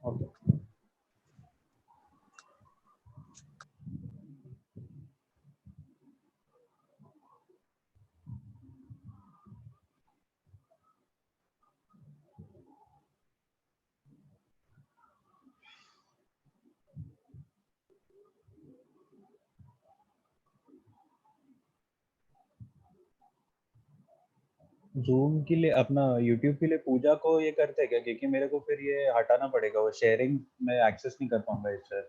Okay. Zoom के लिए अपना यूट्यूब के लिए पूजा को ये करते हैं क्या? क्योंकि मेरे को फिर ये हटाना पड़ेगा, वो शेयरिंग में एक्सेस नहीं कर पाऊंगा इससे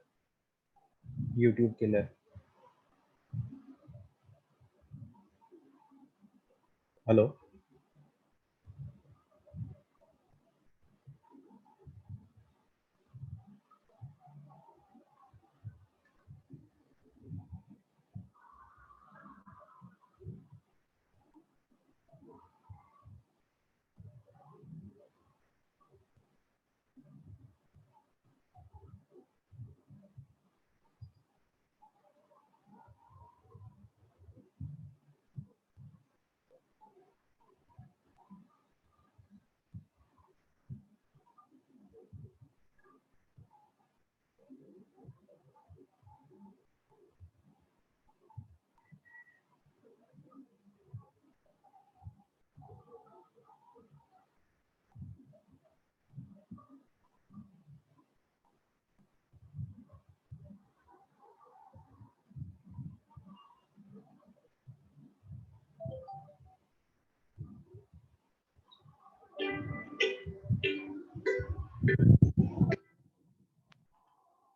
यूट्यूब के लिए। हेलो।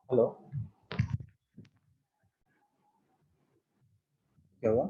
हेलो। क्या हुआ?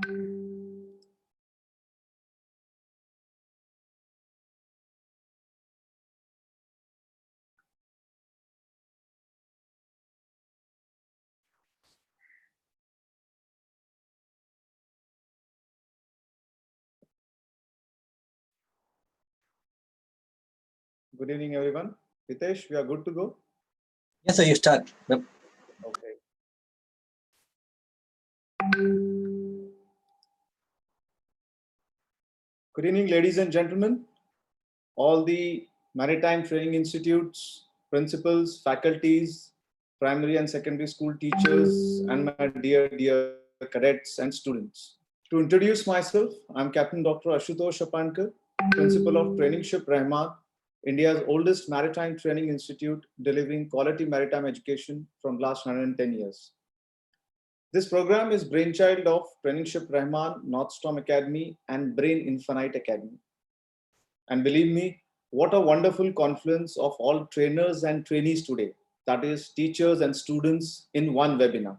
Good evening, everyone. Hitesh, we are good to go? Yes, sir, you start. Yep. Okay. Good evening, ladies and gentlemen. All the Maritime Training Institutes, principals, faculties, primary and secondary school teachers, and my dear cadets and students. To introduce myself, I'm Captain Dr. Ashutosh Shapankar, Principal of Trainingship Rahman, India's oldest maritime training institute delivering quality maritime education from last 110 years. This program is brainchild of Trainingship Rahman, Northstorm Academy, and Brain Infinite Academy. And believe me, what a wonderful confluence of all trainers and trainees today, that is, teachers and students in one webinar.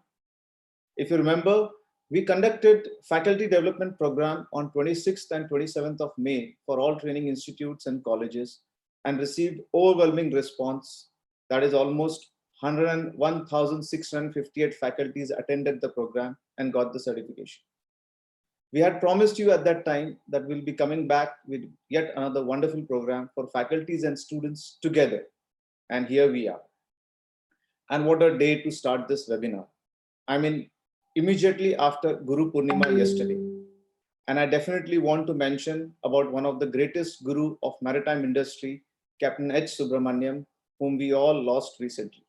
If you remember, we conducted faculty development program on 26th and 27th of May for all training institutes and colleges and received overwhelming response. That is almost 101,658 faculties attended the program and got the certification. We had promised you at that time that we'll be coming back with yet another wonderful program for faculties and students together. And here we are. And what a day to start this webinar. I mean, immediately after Guru Purnima yesterday. And I definitely want to mention about one of the greatest guru of maritime industry, Captain H. Subramaniam, whom we all lost recently.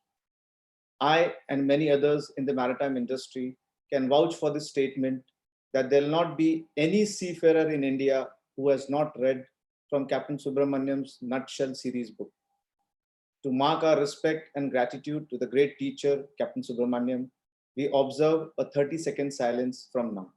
I and many others in the maritime industry can vouch for this statement that there will not be any seafarer in India who has not read from Captain Subramaniam's Nutshell series book. To mark our respect and gratitude to the great teacher, Captain Subramaniam, we observe a 30-second silence from now.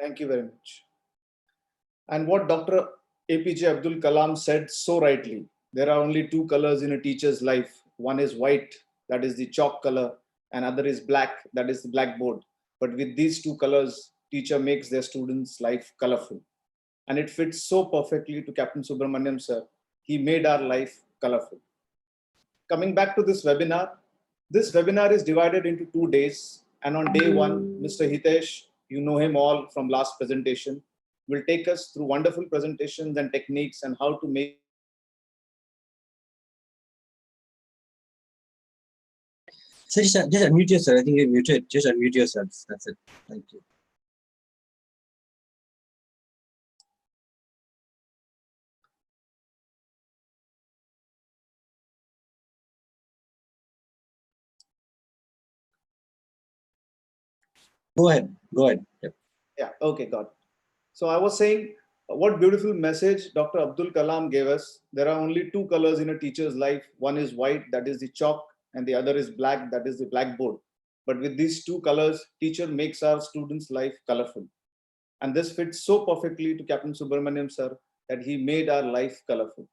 Thank you very much. And what Dr. APJ Abdul Kalam said so rightly, there are only two colors in a teacher's life. One is white, that is the chalk color, and other is black, that is the blackboard. But with these two colors, teacher makes their students' life colorful. And it fits so perfectly to Captain Subramaniam sir. He made our life colorful. Coming back to this webinar is divided into 2 days. And on day one, Mr. Hitesh, you know him all from last presentation, will take us through wonderful presentations and techniques and how to make. So just unmute yourself. I think you're muted. Just unmute yourself. That's it. Thank you. Go ahead. Yep. Yeah, okay, got it. So I was saying, what beautiful message Dr. Abdul Kalam gave us. There are only two colors in a teacher's life. One is white, that is the chalk, and the other is black, that is the blackboard. But with these two colors, teacher makes our students' life colorful. And this fits so perfectly to Captain Subramaniam sir that he made our life colorful.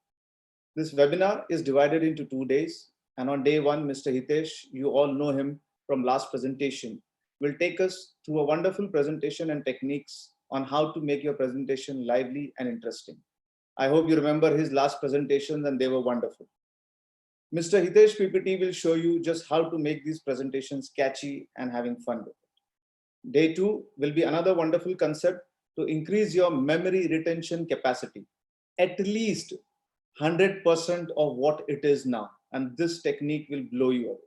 This webinar is divided into 2 days. And on day one, Mr. Hitesh, you all know him from last presentation, will take us through a wonderful presentation and techniques on how to make your presentation lively and interesting. I hope you remember his last presentations and they were wonderful. Mr. Hitesh PPT will show you just how to make these presentations catchy and having fun with it. Day two will be another wonderful concept to increase your memory retention capacity, at least 100% of what it is now. And this technique will blow you away.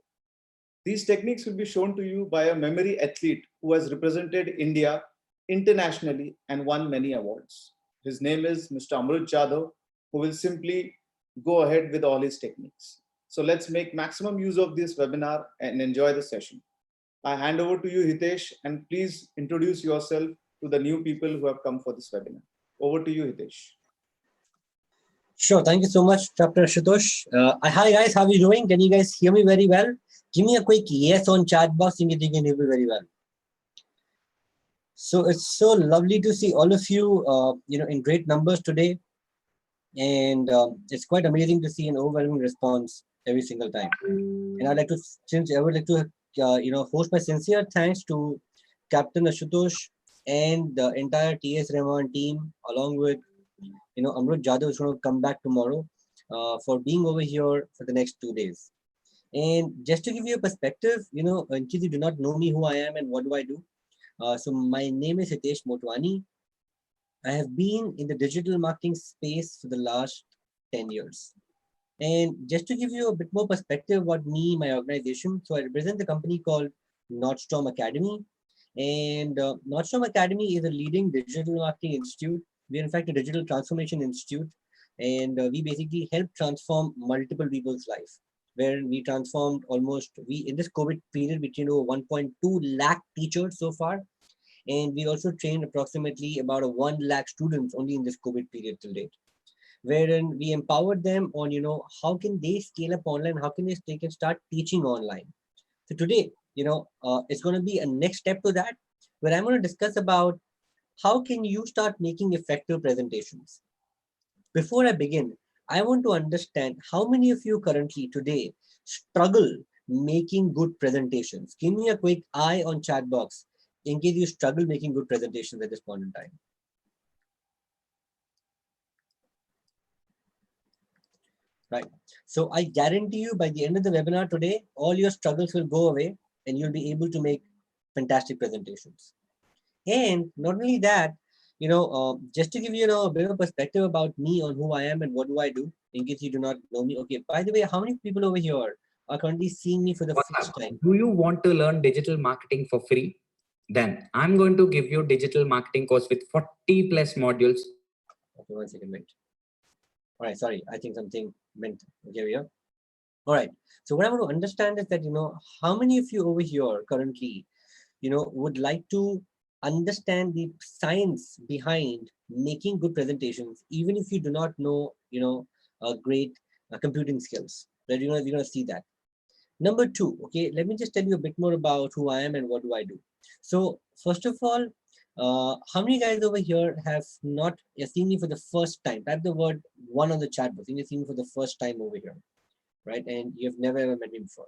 These techniques will be shown to you by a memory athlete who has represented India internationally and won many awards. His name is Mr. Amrut Jadhav, who will simply go ahead with all his techniques. So let's make maximum use of this webinar and enjoy the session. I hand over to you, Hitesh, and please introduce yourself to the new people who have come for this webinar. Over to you, Hitesh. Sure. Thank you so much, Dr. Ashutosh. Hi guys, how are you doing? Can you guys hear me very well? Give me a quick yes on chat box if you can hear me very well. So it's so lovely to see all of you, in great numbers today. And it's quite amazing to see an overwhelming response every single time. And I'd like to, host my sincere thanks to Captain Ashutosh and the entire TS Rahman team, along with Amrut Jadhav is going to come back tomorrow for being over here for the next 2 days. And just to give you a perspective, in case you do not know me, who I am and what do I do. So my name is Hitesh Motwani. I have been in the digital marketing space for the last 10 years. And just to give you a bit more perspective about me, my organization, so I represent a company called Nordstorm Academy. And Nordstorm Academy is a leading digital marketing institute. We are in fact a digital transformation institute, and we basically help transform multiple people's life. Where we transformed in this COVID period, we trained over 1.2 lakh teachers so far, and we also trained approximately about 1 lakh students only in this COVID period till date. Wherein we empowered them on how can they scale up online, how can they can start teaching online. So today, it's going to be a next step to that, where I'm going to discuss about how can you start making effective presentations. Before I begin, I want to understand how many of you currently today struggle making good presentations. Give me a quick eye on chat box in case you struggle making good presentations at this point in time. Right. So I guarantee you by the end of the webinar today, all your struggles will go away and you'll be able to make fantastic presentations. And not only that, just to give you a bit of perspective about me on who I am and what do I do, in case you do not know me. Okay, by the way, how many people over here are currently seeing me for the first time? Do you want to learn digital marketing for free? Then I'm going to give you digital marketing course with 40 plus modules. Okay, 1 second, wait. All right, sorry, I think something meant, here we are. All right, so what I want to understand is that, how many of you over here currently, would like to understand the science behind making good presentations, even if you do not know, great computing skills. That we're going to see that. Number two, okay, let me just tell you a bit more about who I am and what do I do. So first of all, how many guys over here have not seen me for the first time? Type the word 1 on the chat box. You've seen me for the first time over here, right? And you've never ever met me before.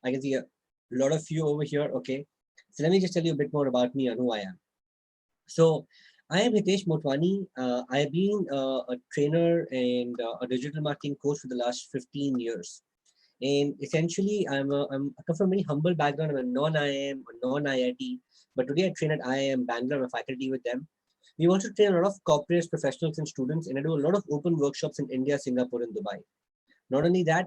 I can see a lot of you over here. Okay, so let me just tell you a bit more about me and who I am. So I am Hitesh Motwani. I have been a trainer and a digital marketing coach for the last 15 years. And essentially, I come from a very humble background. I'm a non-IIM, a non-IIT, but today I train at IIM Bangalore. I'm a faculty with them. We also train a lot of corporates, professionals, and students, and I do a lot of open workshops in India, Singapore, and Dubai. Not only that,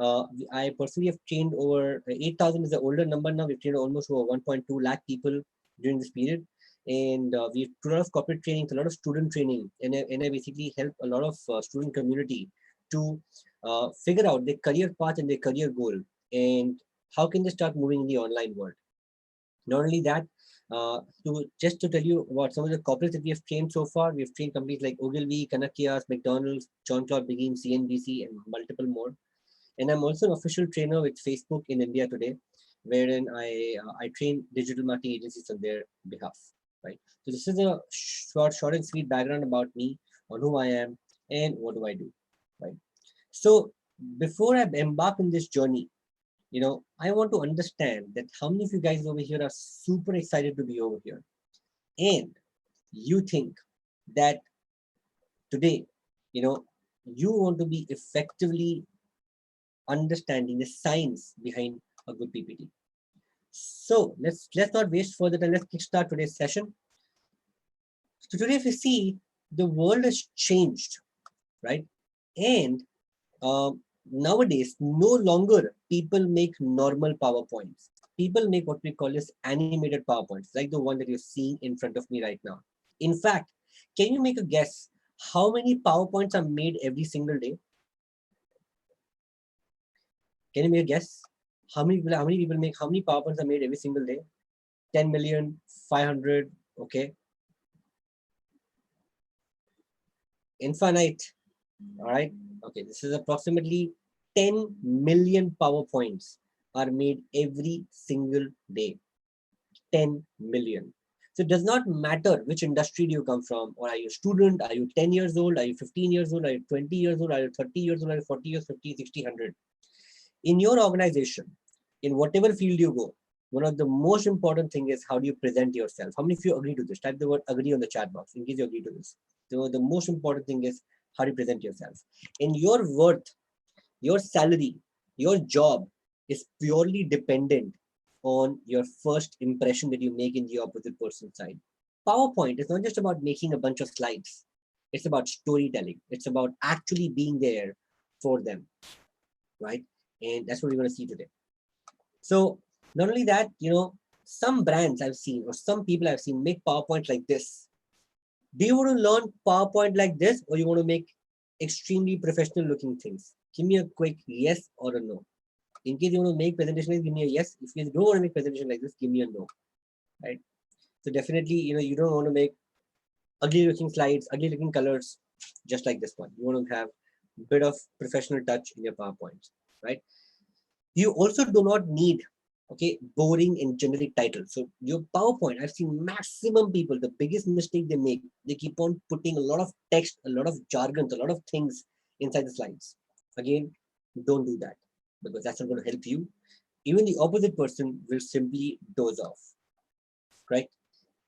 I personally have trained over 8,000 is the older number now. We've trained almost over 1.2 lakh people during this period. And we've done a lot of corporate training, a lot of student training, and I basically help a lot of student community to figure out their career path and their career goal and how can they start moving in the online world. Not only that, just to tell you about some of the corporates that we have trained so far, we have trained companies like Ogilvy, Kanakias, McDonald's, John Claude Begin, CNBC, and multiple more. And I'm also an official trainer with Facebook in India today, wherein I train digital marketing agencies on their behalf. Right. So this is a short and sweet background about me, on who I am, and what do I do. Right. So before I embark on this journey, I want to understand that how many of you guys over here are super excited to be over here, and you think that today, you want to be effectively understanding the science behind a good PPT. So let's not waste further time. Let's kickstart today's session. So today, if you see, the world has changed, right? And nowadays, no longer people make normal PowerPoints. People make what we call as animated PowerPoints, like the one that you're seeing in front of me right now. In fact, can you make a guess how many PowerPoints are made every single day? Can you make a guess? How many PowerPoints are made every single day? 10 million, 500, okay. Infinite, all right. Okay, this is approximately 10 million PowerPoints are made every single day. 10 million. So it does not matter which industry do you come from, or are you a student, are you 10 years old, are you 15 years old, are you 20 years old, are you 30 years old, are you 40 years, 50, 60, 100. In your organization, in whatever field you go, one of the most important thing is how do you present yourself? How many of you agree to this? Type the word agree on the chat box in case you agree to this. So the most important thing is how do you present yourself? In your worth, your salary, your job is purely dependent on your first impression that you make in the opposite person's side. PowerPoint is not just about making a bunch of slides. It's about storytelling. It's about actually being there for them, right? And that's what we're going to see today. So not only that, some brands I've seen or some people I've seen make PowerPoint like this. Do you want to learn PowerPoint like this, or you want to make extremely professional looking things? Give me a quick yes or a no. In case you want to make presentation like this, give me a yes. If you don't want to make presentation like this, give me a no. Right? So definitely, you don't want to make ugly looking slides, ugly looking colors, just like this one. You want to have a bit of professional touch in your PowerPoints, right? You also do not need boring and generic titles. So your PowerPoint, I've seen maximum people, the biggest mistake they make, they keep on putting a lot of text, a lot of jargon, a lot of things inside the slides. Again, don't do that, because that's not going to help you. Even the opposite person will simply doze off, right?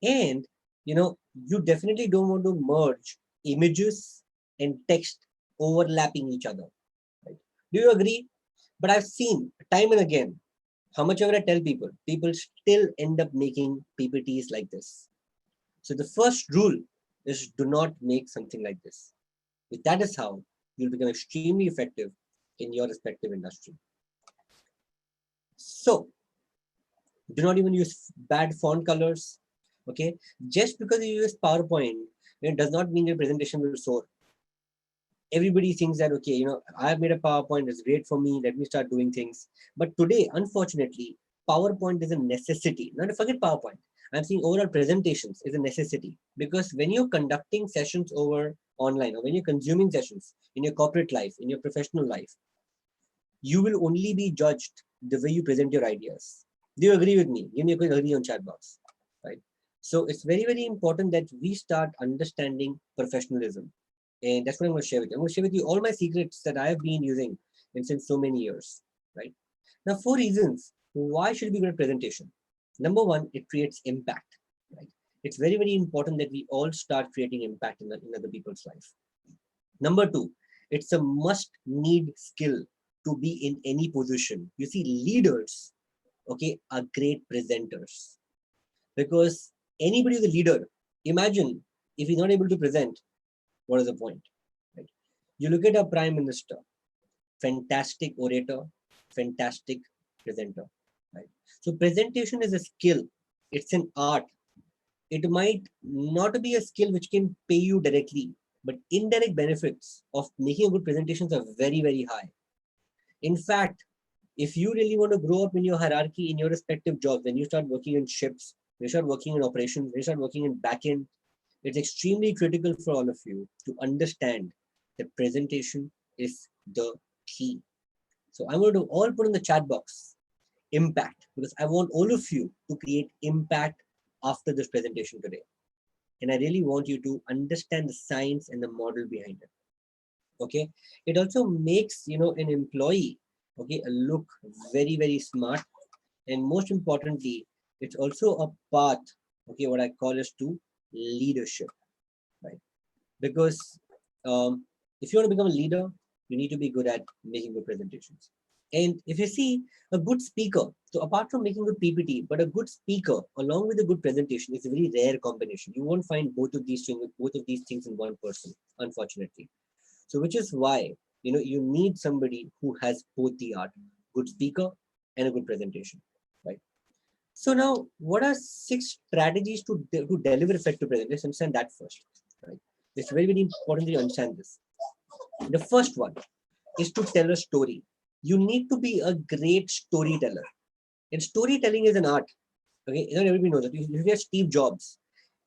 And you definitely don't want to merge images and text overlapping each other, right? Do you agree? But I've seen time and again, how much ever I tell people, people still end up making PPTs like this. So the first rule is do not make something like this. If that is how you'll become extremely effective in your respective industry. So do not even use bad font colors. Okay, just because you use PowerPoint, it does not mean your presentation will soar. Everybody thinks that, okay, I've made a PowerPoint, it's great for me, let me start doing things. But today, unfortunately, PowerPoint is a necessity. Not to forget PowerPoint. I'm seeing overall presentations is a necessity, because when you're conducting sessions over online, or when you're consuming sessions in your corporate life, in your professional life, you will only be judged the way you present your ideas. Do you agree with me? Give me a quick agree on chat box, right? So it's very, very important that we start understanding professionalism. And that's what I'm going to share with you. I'm going to share with you all my secrets that I have been using since so many years, right? Now, 4 reasons why should be good at presentation. Number 1, it creates impact, right? It's very, very important that we all start creating impact in other people's life. Number 2, it's a must-need skill to be in any position. You see, leaders, are great presenters, because anybody who's a leader, imagine if he's not able to present, what is the point? Right? You look at a prime minister, fantastic orator, fantastic presenter. Right? So presentation is a skill. It's an art. It might not be a skill which can pay you directly, but indirect benefits of making a good presentations are very, very high. In fact, if you really want to grow up in your hierarchy in your respective jobs, when you start working in ships, when you start working in operations, when you start working in backend, it's extremely critical for all of you to understand that presentation is the key. So I'm going to all put in the chat box impact, because I want all of you to create impact after this presentation today. And I really want you to understand the science and the model behind it. Okay. It also makes, an employee, look very, very smart. And most importantly, it's also a path, what I call as to leadership, right? Because if you want to become a leader, you need to be good at making good presentations. And if you see a good speaker, so apart from making good PPT, but a good speaker along with a good presentation is a very rare combination. You won't find both of these things in one person, unfortunately. So which is why you need somebody who has both the art, good speaker and a good presentation, right? So now, what are 6 strategies to deliver effective presentation? Let's understand that first, right? It's very, very important that you understand this. The first one is to tell a story. You need to be a great storyteller. And storytelling is an art. Okay, not everybody knows that. If you look at Steve Jobs,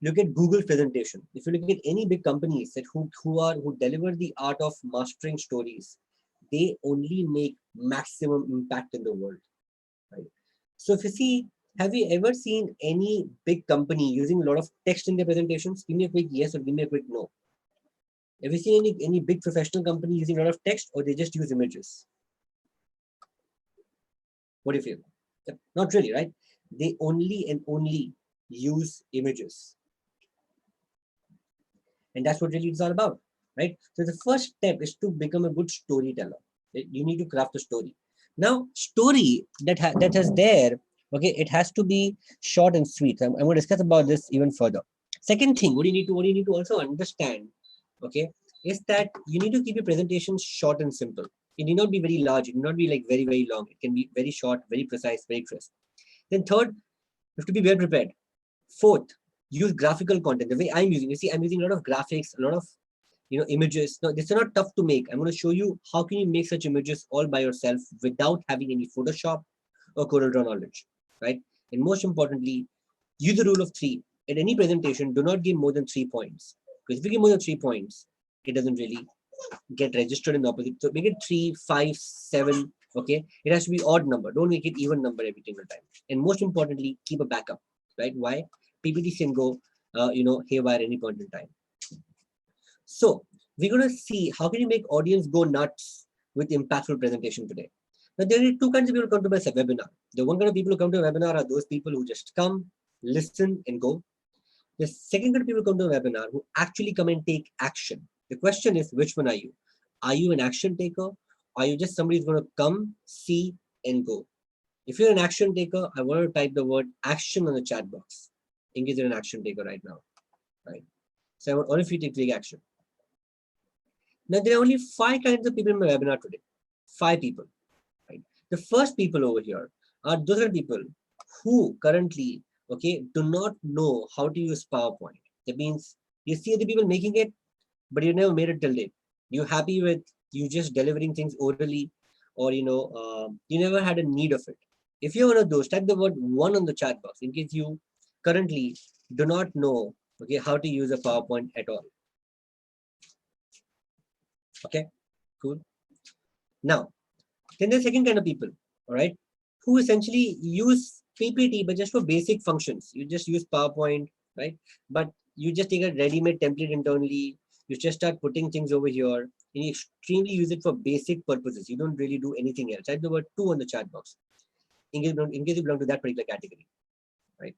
look at Google's presentation. If you look at any big companies that who deliver the art of mastering stories, they only make maximum impact in the world, right? So if you see, have you ever seen any big company using a lot of text in their presentations? Give me a quick yes or give me a quick no. Have you seen any big professional company using a lot of text, or they just use images? What do you feel? Not really, right? They only and only use images. And that's what really it's all about, right? So the first step is to become a good storyteller. You need to craft a story. Now, story that has there, okay, it has to be short and sweet. I'm going to discuss about this even further. Second thing, what you need to also understand, okay, is that you need to keep your presentation short and simple. It need not be very large. It need not be like very, very long. It can be very short, very precise, very crisp. Then third, you have to be well prepared. Fourth, use graphical content. The way I'm using, you see, I'm using a lot of graphics, a lot of images. No, this is not tough to make. I'm going to show you how can you make such images all by yourself without having any Photoshop or CorelDRAW knowledge, right? And most importantly, use the rule of 3. At any presentation, do not give more than 3 points. Because if you give more than 3 points, it doesn't really get registered in the opposite. So make it 3, 5, 7. Okay, it has to be odd number. Don't make it even number every single time. And most importantly, keep a backup, right? Why? PPT can go, haywire any point in time. So we're going to see how can you make audience go nuts with impactful presentation today. Now there are 2 kinds of people who come to my webinar. The one kind of people who come to a webinar are those people who just come, listen, and go. The second kind of people who come to a webinar who actually come and take action. The question is, which one are you? Are you an action taker? Are you just somebody who's going to come, see, and go? If you're an action taker, I want to type the word action on the chat box in case you're an action taker right now, right? So I want all of you to take action. Now, there are only 5 kinds of people in my webinar today. 5 people, right? The first people over here are those are people who currently, okay, do not know how to use PowerPoint. That means you see the people making it, but you never made it till date. You're happy with you just delivering things orally, or you never had a need of it. If you're one of those, type the word 1 on the chat box in case you currently do not know, okay, how to use a PowerPoint at all. Okay, cool. Now, then the second kind of people, all right, who essentially use PPT, but just for basic functions. You just use PowerPoint, right? But you just take a ready-made template internally. You just start putting things over here, and you extremely use it for basic purposes. You don't really do anything else. Type the word 2 on the chat box in case you belong to that particular category, right?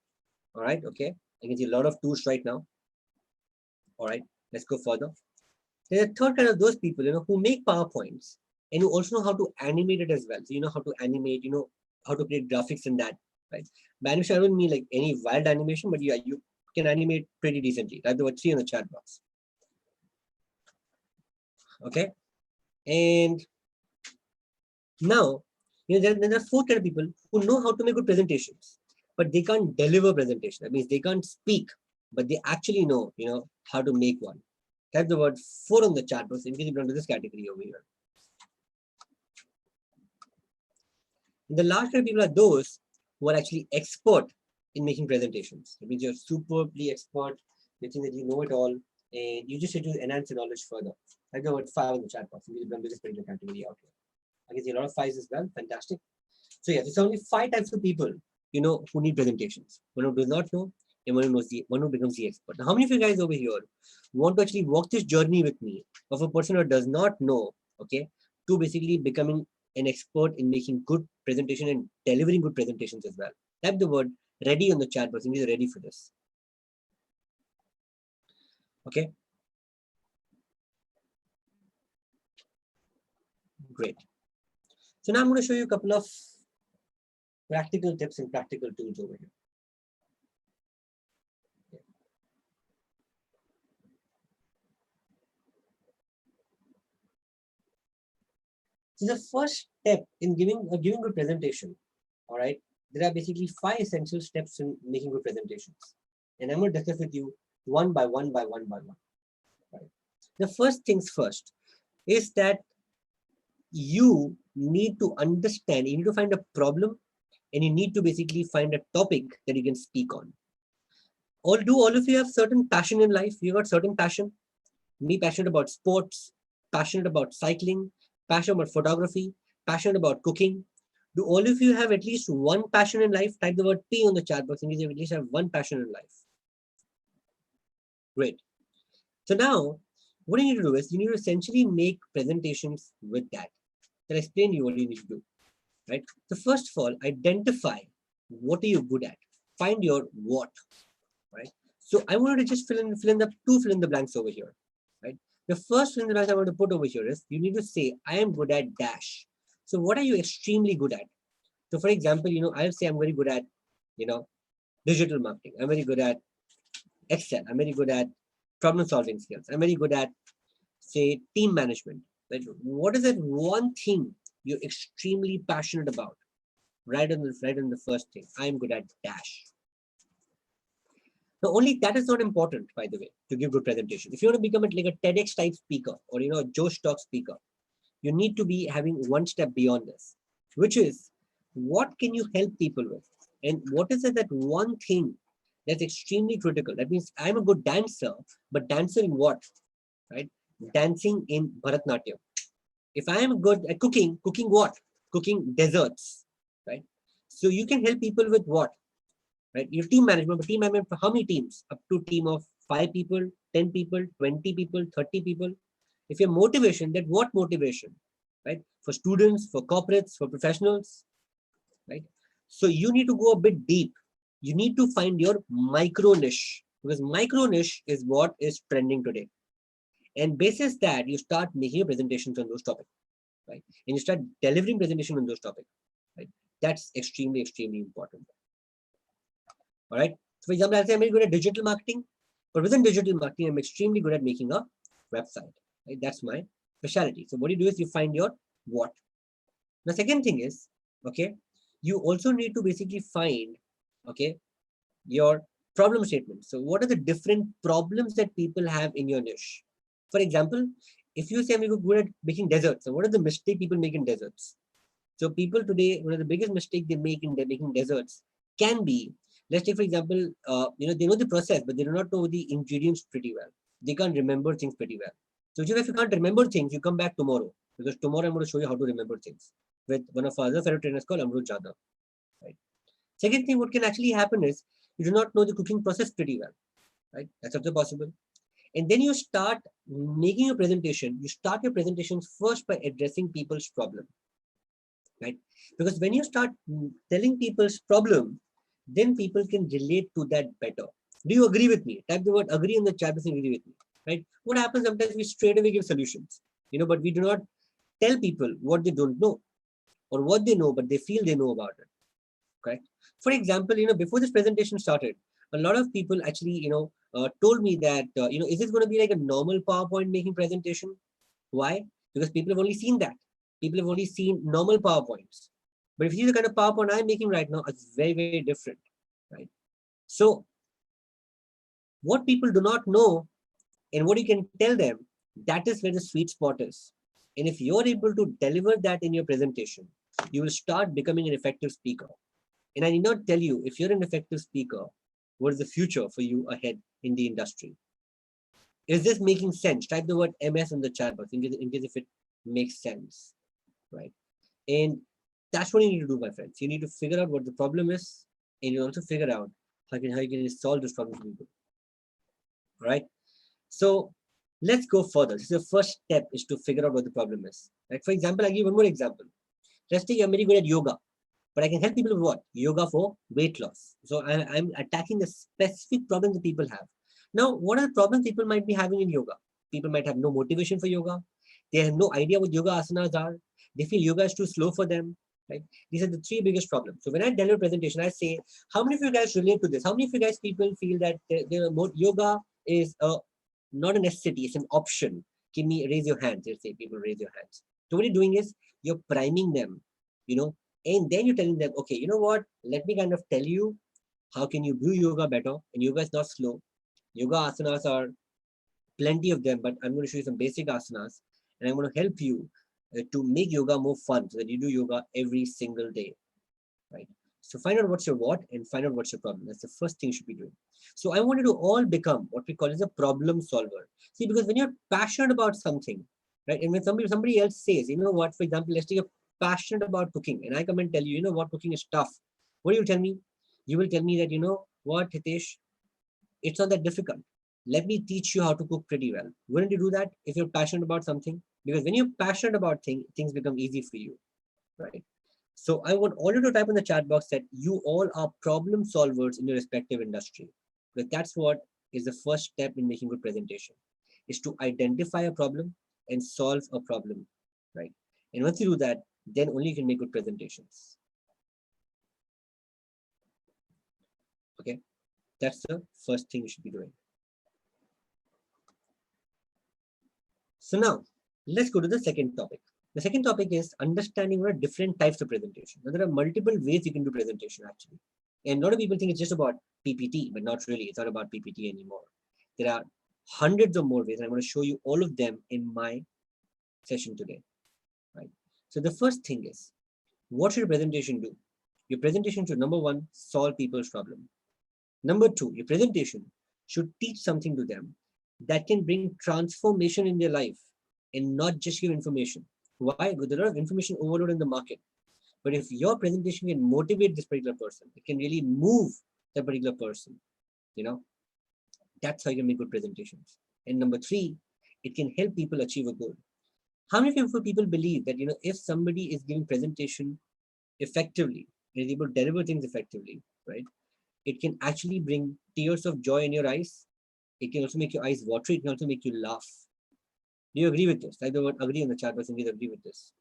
All right, okay. I can see a lot of 2s right now. All right, let's go further. There's a third kind of those people, who make PowerPoints and who also know how to animate it as well. So you know how to animate, how to create graphics in that, right? By animation, I don't mean like any wild animation, but yeah, you can animate pretty decently. Type the word 3 on the chat box. Okay, and now there are 4 kind of people who know how to make good presentations, but they can't deliver presentation. That means they can't speak, but they actually know, how to make one. Type the word 4 on the chat box in case you belong to this category over here. And the last kind of people are those who are actually expert in making presentations. It means you're superbly expert, you think that you know it all, and you just need to enhance your knowledge further. Type the word 5 on the chat box in case you belong to this particular category out here. I can see a lot of 5s as well. Fantastic. So yeah, there's only 5 types of people, who need presentations. One who does not know, and one who becomes the expert. Now, how many of you guys over here want to actually walk this journey with me of a person who does not know, okay, to basically becoming an expert in making good presentation and delivering good presentations as well? Type the word ready on the chat box and you're ready for this. Okay. Great. So now I'm going to show you a couple of practical tips and practical tools over here. So the first step in giving a good presentation, all right, there are basically 5 essential steps in making good presentations. And I'm going to discuss with you one by one by one by one. Right? The first things first is that you need to understand, you need to find a problem, and you need to basically find a topic that you can speak on. Do all of you have certain passion in life? You got certain passion? Me, passionate about sports, passionate about cycling, passionate about photography, passionate about cooking. Do all of you have at least one passion in life? Type the word P on the chat box and you at least have one passion in life. Great. So now, what you need to do is you need to essentially make presentations with that. I'll explain to you what you need to do. Right? So first of all, identify what are you good at. Find your what. Right? So I wanted to just fill in the blanks over here. Right? The first fill in the blanks I want to put over here is you need to say I am good at dash. So what are you extremely good at? So for example, I'll say I'm very good at, digital marketing. I'm very good at Excel. I'm very good at problem solving skills. I'm very good at, say, team management. Right? What is that one thing you're extremely passionate about? Right on the first thing. I'm good at dash. Now, only that is not important, by the way, to give good presentation. If you want to become like a TEDx type speaker or a Josh Talk speaker, you need to be having one step beyond this, which is what can you help people with? And what is it that one thing that's extremely critical? That means I'm a good dancer, but dancer in what? Right? Dancing in Bharatnatyam. If I am good at cooking what? Cooking desserts, right? So you can help people with what? Right? Your team management, but team management for how many teams? Up to team of 5 people, 10 people, 20 people, 30 people. If your motivation, then what motivation? Right? For students, for corporates, for professionals, right? So you need to go a bit deep. You need to find your micro niche, because micro niche is what is trending today. And basis that, you start making presentations on those topics, right? And you start delivering presentation on those topics, right? That's extremely, extremely important. All right. So for example, I'll say I'm very good at digital marketing, but within digital marketing, I'm extremely good at making a website. Right? That's my specialty. So what you do is you find your what. The second thing is, okay, you also need to basically find, okay, your problem statement. So what are the different problems that people have in your niche? For example, if you say I'm good at making desserts, so what are the mistakes people make in desserts? So people today, one of the biggest mistakes they make in making desserts can be, let's take for example, they know the process, but they do not know the ingredients pretty well. They can't remember things pretty well. So if you can't remember things, you come back tomorrow, because tomorrow I'm going to show you how to remember things with one of our other fellow trainers called Amrut Jadhav. Right. Second thing, what can actually happen is you do not know the cooking process pretty well. Right. That's also possible. And then you start making a presentation. You start your presentations first by addressing people's problem. Right? Because when you start telling people's problem, then people can relate to that better. Do you agree with me? Type the word agree in the chat box and agree with me. Right? What happens sometimes we straight away give solutions, but we do not tell people what they don't know or what they know, but they feel they know about it. Correct? For example, before this presentation started, a lot of people actually, told me that, is this going to be like a normal PowerPoint making presentation? Why? Because people have only seen that. People have only seen normal PowerPoints. But if you see the kind of PowerPoint I'm making right now, it's very, very different, right? So what people do not know and what you can tell them, that is where the sweet spot is. And if you're able to deliver that in your presentation, you will start becoming an effective speaker. And I need not tell you, if you're an effective speaker, what is the future for you ahead in the industry? Is this making sense? Type the word MS in the chat box in case if it makes sense, right? And that's what you need to do, my friends. You need to figure out what the problem is, and you also figure out how you can solve this problem for people. All right. So let's go further. This is the first step, is to figure out what the problem is. Right? For example, I'll give one more example. Let's say I'm very good at yoga, but I can help people with what? Yoga for weight loss. So I'm attacking the specific problems that people have. Now, what are the problems people might be having in yoga? People might have no motivation for yoga. They have no idea what yoga asanas are. They feel yoga is too slow for them. Right? These are the 3 biggest problems. So when I deliver a presentation, I say, how many of you guys relate to this? How many of you guys people feel that yoga is not a necessity, it's an option? Give me, raise your hands. Let's say people raise your hands. So what you're doing is you're priming them, and then you're telling them, okay, you know what, let me kind of tell you how can you do yoga better. And yoga is not slow. Yoga asanas are plenty of them, but I'm going to show you some basic asanas, and I'm going to help you to make yoga more fun so that you do yoga every single day, right? So find out what's your what and find out what's your problem. That's the first thing you should be doing. So I want you to all become what we call as a problem solver. See, because when you're passionate about something, right, and when somebody else says, you know what, for example, let's say you're passionate about cooking, and I come and tell you, you know what, cooking is tough. What do you tell me? You will tell me that, you know what, Hitesh, it's not that difficult. Let me teach you how to cook pretty well. Wouldn't you do that if you're passionate about something? Because when you're passionate about things become easy for you, right? So I want all you to type in the chat box that you all are problem solvers in your respective industry. Because that's what is the first step in making good presentation, is to identify a problem and solve a problem, right? And once you do that, then only you can make good presentations. Okay, that's the first thing you should be doing. So now let's go to the second topic. The second topic is understanding what are different types of presentation. Now, there are multiple ways you can do presentation actually. And a lot of people think it's just about PPT, but not really. It's not about PPT anymore. There are hundreds of more ways. And I'm going to show you all of them in my session today, right? So the first thing is, what should your presentation do? Your presentation should, number one, solve people's problem. Number two, your presentation should teach something to them that can bring transformation in their life and not just give information. Why? Because there's a lot of information overload in the market. But if your presentation can motivate this particular person, it can really move that particular person, that's how you can make good presentations. And number three, it can help people achieve a goal. How many people believe that, if somebody is giving presentation effectively, is able to deliver things effectively, right? It can actually bring tears of joy in your eyes. It can also make your eyes watery. It can also make you laugh. Do you agree with this? Type the word agree in the chat box and please agree with this,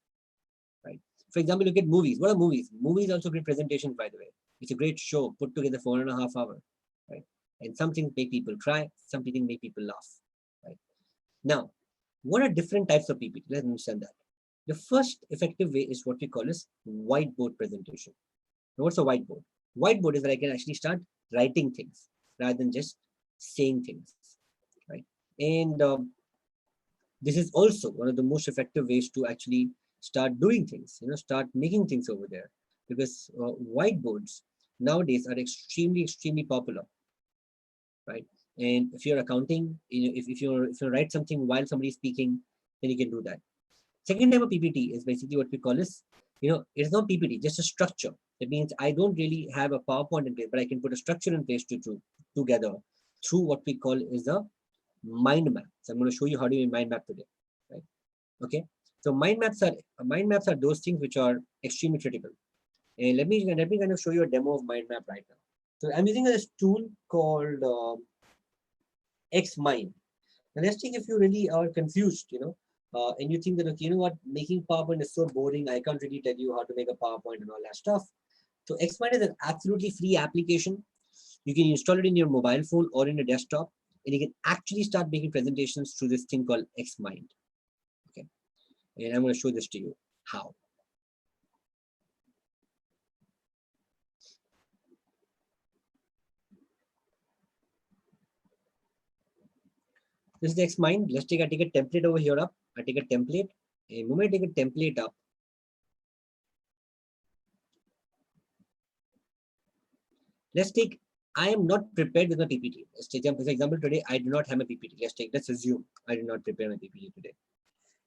right? For example, look at movies. What are movies? Movies also great presentations, by the way. It's a great show put together for 1.5 hours, right? And some things make people cry, some things make people laugh, right? Now, what are different types of PPT? Let's understand that. The first effective way is what we call as whiteboard presentation. Now, what's a whiteboard? Whiteboard is where I can actually start writing things rather than just saying things, right? And this is also one of the most effective ways to actually start doing things, start making things over there, because whiteboards nowadays are extremely popular, right? And if you're accounting, if you write something while somebody is speaking, then you can do that. Second type of PPT is basically what we call is, it's not PPT, just a structure. That means I don't really have a PowerPoint in place, but I can put a structure in place together through what we call is a mind map. So I'm going to show you how to do a mind map today, right? Okay. So mind maps are those things which are extremely critical. And let me kind of show you a demo of mind map right now. So I'm using this tool called Xmind. Now let's take if you really are confused, and you think that, okay, you know what, making PowerPoint is so boring. I can't really tell you how to make a PowerPoint and all that stuff. So Xmind is an absolutely free application. You can install it in your mobile phone or in a desktop, and you can actually start making presentations through this thing called Xmind. Okay, and I'm going to show this to you how. This is the Xmind. Let's take a template over here up. I take a template. A moment I take a template up, let's take, I am not prepared with my PPT. Let's take, for example, today I do not have a PPT. Let's assume I did not prepare my PPT today.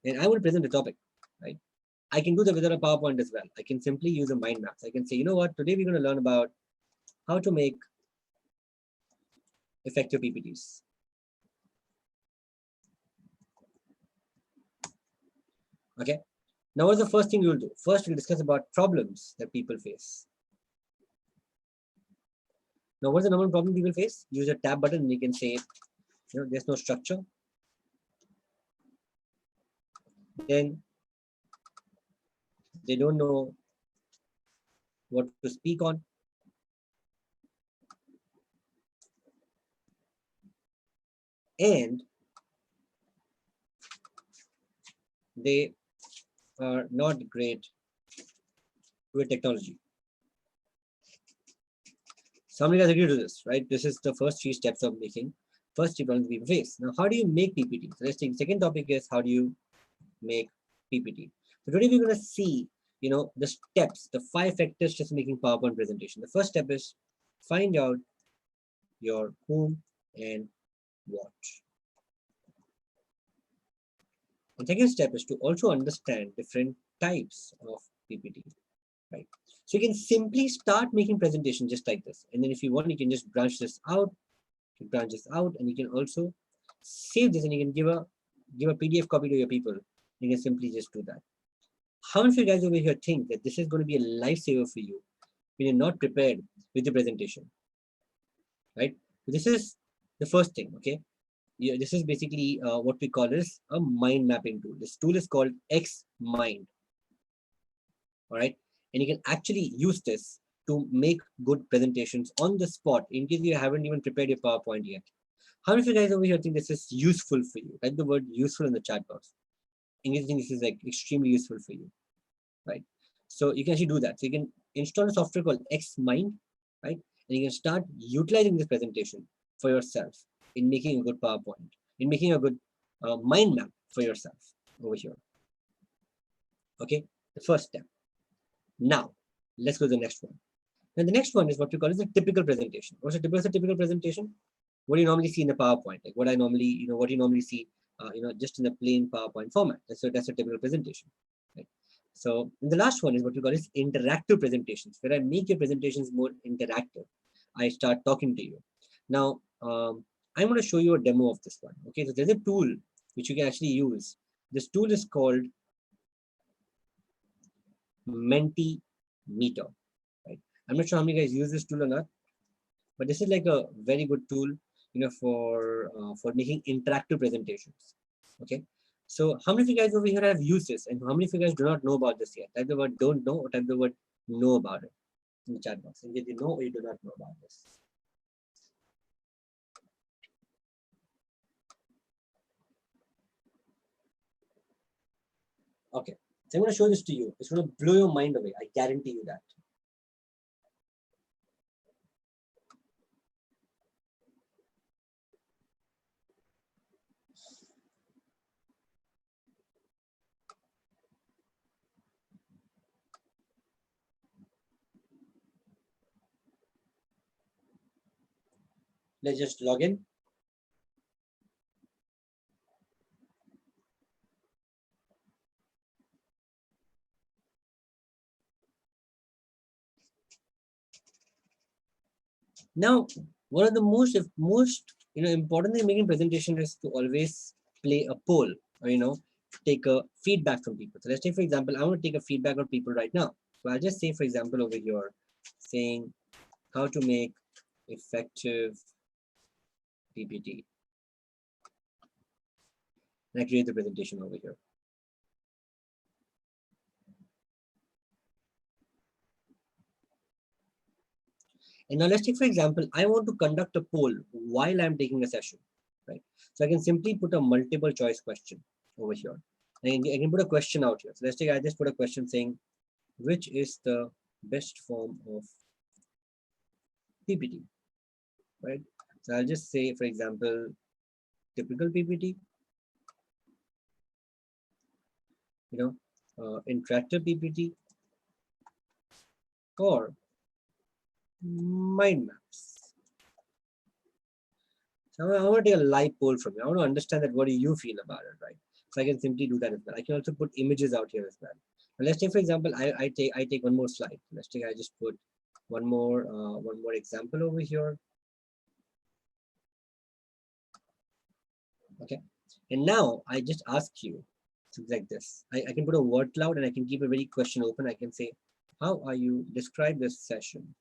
And I will present the topic, right? I can do that without a PowerPoint as well. I can simply use a mind map. I can say, you know what, today we're going to learn about how to make effective PPTs. Okay. Now, what's the first thing we will do? First, we'll discuss about problems that people face. Now, what's the number one problem people face? Use a tab button and you can say, there's no structure. Then they don't know what to speak on. And they are not great with technology. Some of you guys agree to this, right? This is the first 3 steps of making. First 3 problems people face. Now, how do you make PPT? So let's take the second topic is how do you make PPT? So today we're going to see, the steps, the 5 factors just making PowerPoint presentation. The first step is find out your whom and what. The second step is to also understand different types of PPT, right? So you can simply start making presentations just like this. And then if you want, you can just branch this out, and you can also save this and you can give a PDF copy to your people. You can simply just do that. How many of you guys over here think that this is going to be a lifesaver for you when you're not prepared with the presentation, right? So this is the first thing, okay? Yeah, this is basically what we call as a mind mapping tool. This tool is called X-Mind, all right? And you can actually use this to make good presentations on the spot in case you haven't even prepared your PowerPoint yet. How many of you guys over here think this is useful for you? Type the word useful in the chat box. In case you think this is like extremely useful for you, right? So you can actually do that. So you can install a software called X-Mind, right? And you can start utilizing this presentation for yourself in making a good PowerPoint, in making a good mind map for yourself over here. Okay, the first step. Now, let's go to the next one. And the next one is what we call as a typical presentation. What's a typical presentation? What do you normally see in the PowerPoint? Like what I normally, what you normally see, just in the plain PowerPoint format. So that's a typical presentation, right? So the last one is what we call is interactive presentations, where I make your presentations more interactive. I start talking to you. Now, I'm going to show you a demo of this one. Okay, so there's a tool which you can actually use. This tool is called Mentimeter, right? I'm not sure how many guys use this tool or not, but this is like a very good tool, for making interactive presentations. Okay, so how many of you guys over here have used this, and how many of you guys do not know about this yet? Type the word "don't know" or type the word "know" about it in the chat box. And did you know or you do not know about this? Okay, so I'm going to show this to you. It's going to blow your mind away. I guarantee you that. Let's just log in. Now, one of the most important thing in making presentation is to always play a poll, or take a feedback from people. So let's take, for example, I want to take a feedback on people right now. So I'll just say, for example, over here, saying how to make effective PPT. And I create the presentation over here. And now let's take, for example, I want to conduct a poll while I'm taking a session, right? So I can simply put a multiple choice question over here. And I can put a question out here. So let's take, I just put a question saying, which is the best form of PPT, right? So I'll just say, for example, typical PPT, interactive PPT, or mind maps. So I want to take a live poll from you. I want to understand that what do you feel about it, right? So I can simply do that as well. I can also put images out here as well. Now let's take, for example, I take one more slide. Let's take, I just put one more example over here. Okay, and now I just ask you something like this. I can put a word cloud and I can keep a very question open. I can say, how are you describe this session?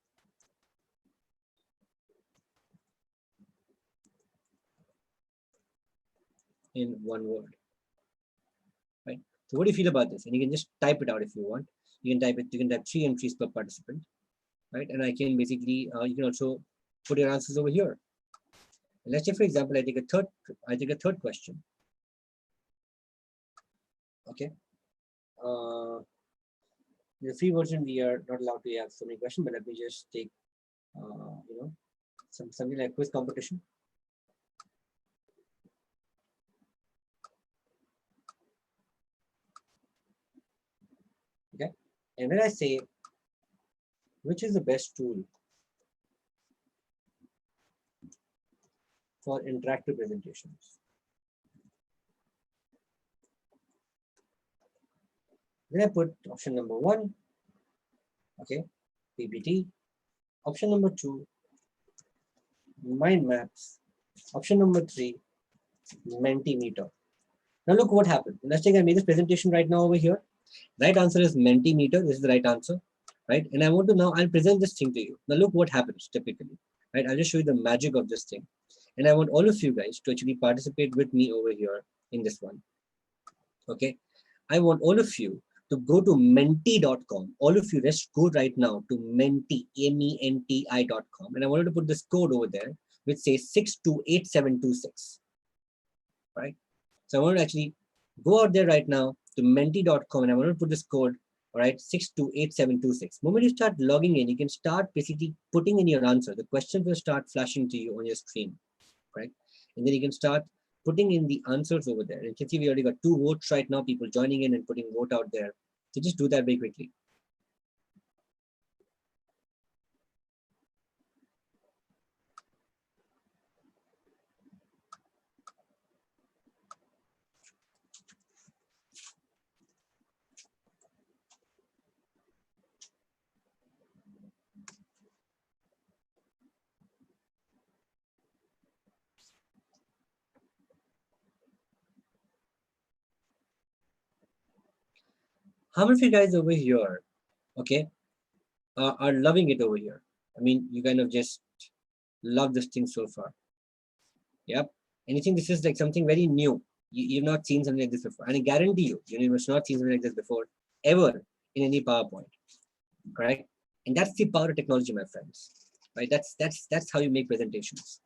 In one word, right? So what do you feel about this? And you can just type it out if you want. You can type it. You can type 3 entries per participant, right? And I can basically you can also put your answers over here. And let's say, for example, I take a third question. Okay, the free version, we are not allowed to have so many questions, but let me just take, something like quiz competition. Okay, and when I say, which is the best tool for interactive presentations? Then I put option number 1, okay, PPT. Option number 2, mind maps. Option number 3, Mentimeter. Now look what happened. Let's take I made this presentation right now over here. Right answer is Mentimeter. This is the right answer, right? And I want to now, I'll present this thing to you. Now look what happens typically, right? I'll just show you the magic of this thing. And I want all of you guys to actually participate with me over here in this one. Okay. I want all of you to go to menti.com. All of you, let's go right now to menti, menti.com. And I wanted to put this code over there, which says 628726, right? So I want to actually go out there right now to menti.com and I want to put this code, all right, 628726. The moment you start logging in, you can start basically putting in your answer. The questions will start flashing to you on your screen, right? And then you can start putting in the answers over there. And you can see we already got 2 votes right now, people joining in and putting vote out there. So just do that very quickly. How many of you guys over here, okay, are loving it over here? I mean, you kind of just love this thing so far. Yep. And you think this is like something very new. You've not seen something like this before. And I guarantee you, you must not seen something like this before, ever in any PowerPoint, correct? And that's the power of technology, my friends, right? That's how you make presentations,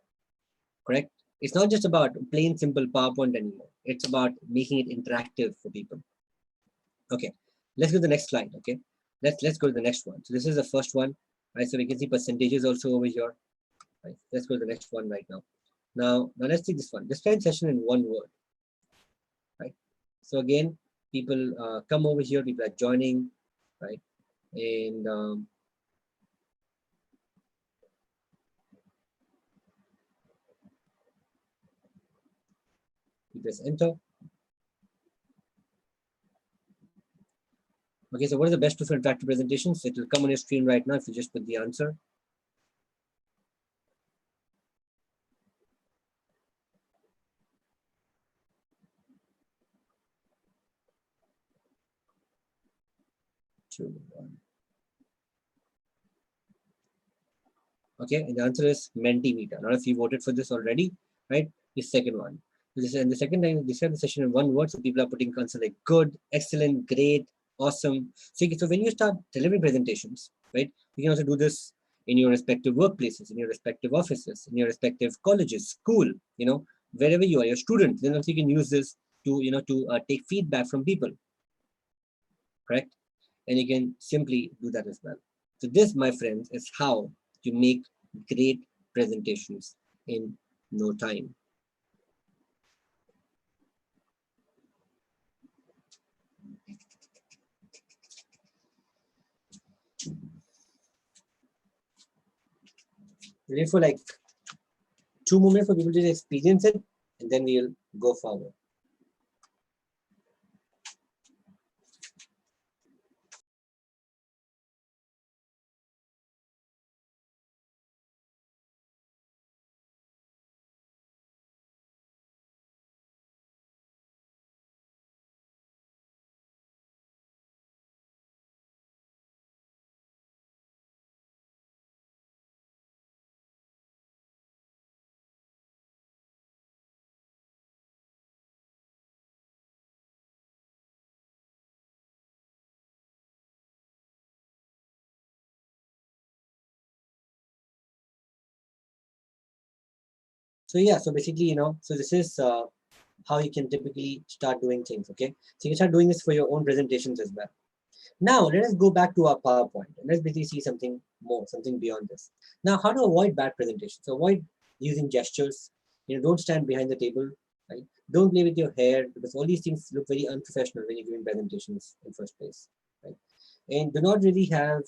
correct? It's not just about plain simple PowerPoint anymore. It's about making it interactive for people. Okay, let's go to the next slide. Okay, let's go to the next one. So this is the first one, right? So we can see percentages also over here. Right? Let's go to the next one right now. Now let's take this one. Describe session in 1 word. Right. So again, people come over here. People are joining, right? And you press enter. Okay, so what is the best tool for interactive presentations? It will come on your screen right now if you just put the answer. Okay, and the answer is Mentimeter. Now, if you voted for this already, right? The second one. This and the second time, describe the session in 1 word. So people are putting answers like good, excellent, great, awesome. So when you start delivering presentations, right? You can also do this in your respective workplaces, in your respective offices, in your respective colleges, school, wherever you are, your students. Then also you can use this to take feedback from people, correct? And you can simply do that as well. So this, my friends, is how you make great presentations in no time. Wait for like 2 more minutes for people to experience it, and then we'll go forward. So yeah, so basically, so this is how you can typically start doing things. Okay, so you can start doing this for your own presentations as well. Now let us go back to our PowerPoint and let's basically see something more, something beyond this. Now, how to avoid bad presentations? So avoid using gestures. Don't stand behind the table, right? Don't play with your hair, because all these things look very unprofessional when you're giving presentations in first place, right? And do not really have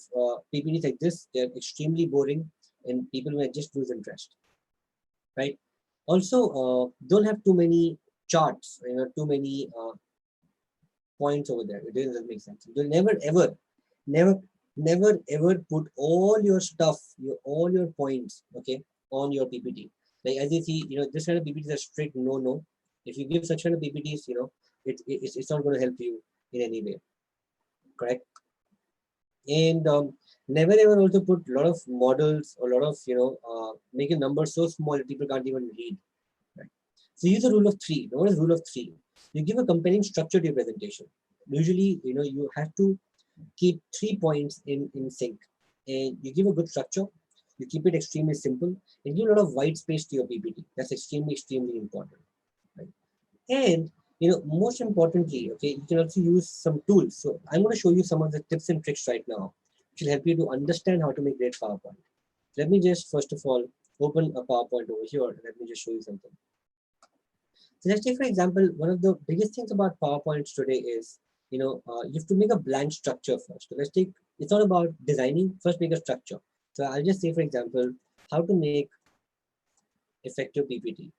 PPTs like this. They're extremely boring and people will just lose interest, right? Also, don't have too many charts, too many points over there. It doesn't make sense. You'll never ever put all your stuff, all your points, okay, on your PPT. Like as you see, this kind of PPTs are strict no. If you give such kind of PPTs, it's not going to help you in any way, correct? And never ever also put a lot of models or a lot of make a number so small that people can't even read, right? So use the rule of three. What is rule of three? You give a compelling structure to your presentation. Usually, you have to keep 3 points in sync, and you give a good structure. You keep it extremely simple and give a lot of white space to your PPT. That's extremely important, right? And most importantly, okay, you can also use some tools. So I'm going to show you some of the tips and tricks right now, which will help you to understand how to make great PowerPoint. Let me just first of all open a PowerPoint over here and let me just show you something. So let's take, for example, one of the biggest things about PowerPoints today is, you have to make a blank structure first. So let's take, it's not about designing, first make a structure. So I'll just say, for example, how to make effective PPT.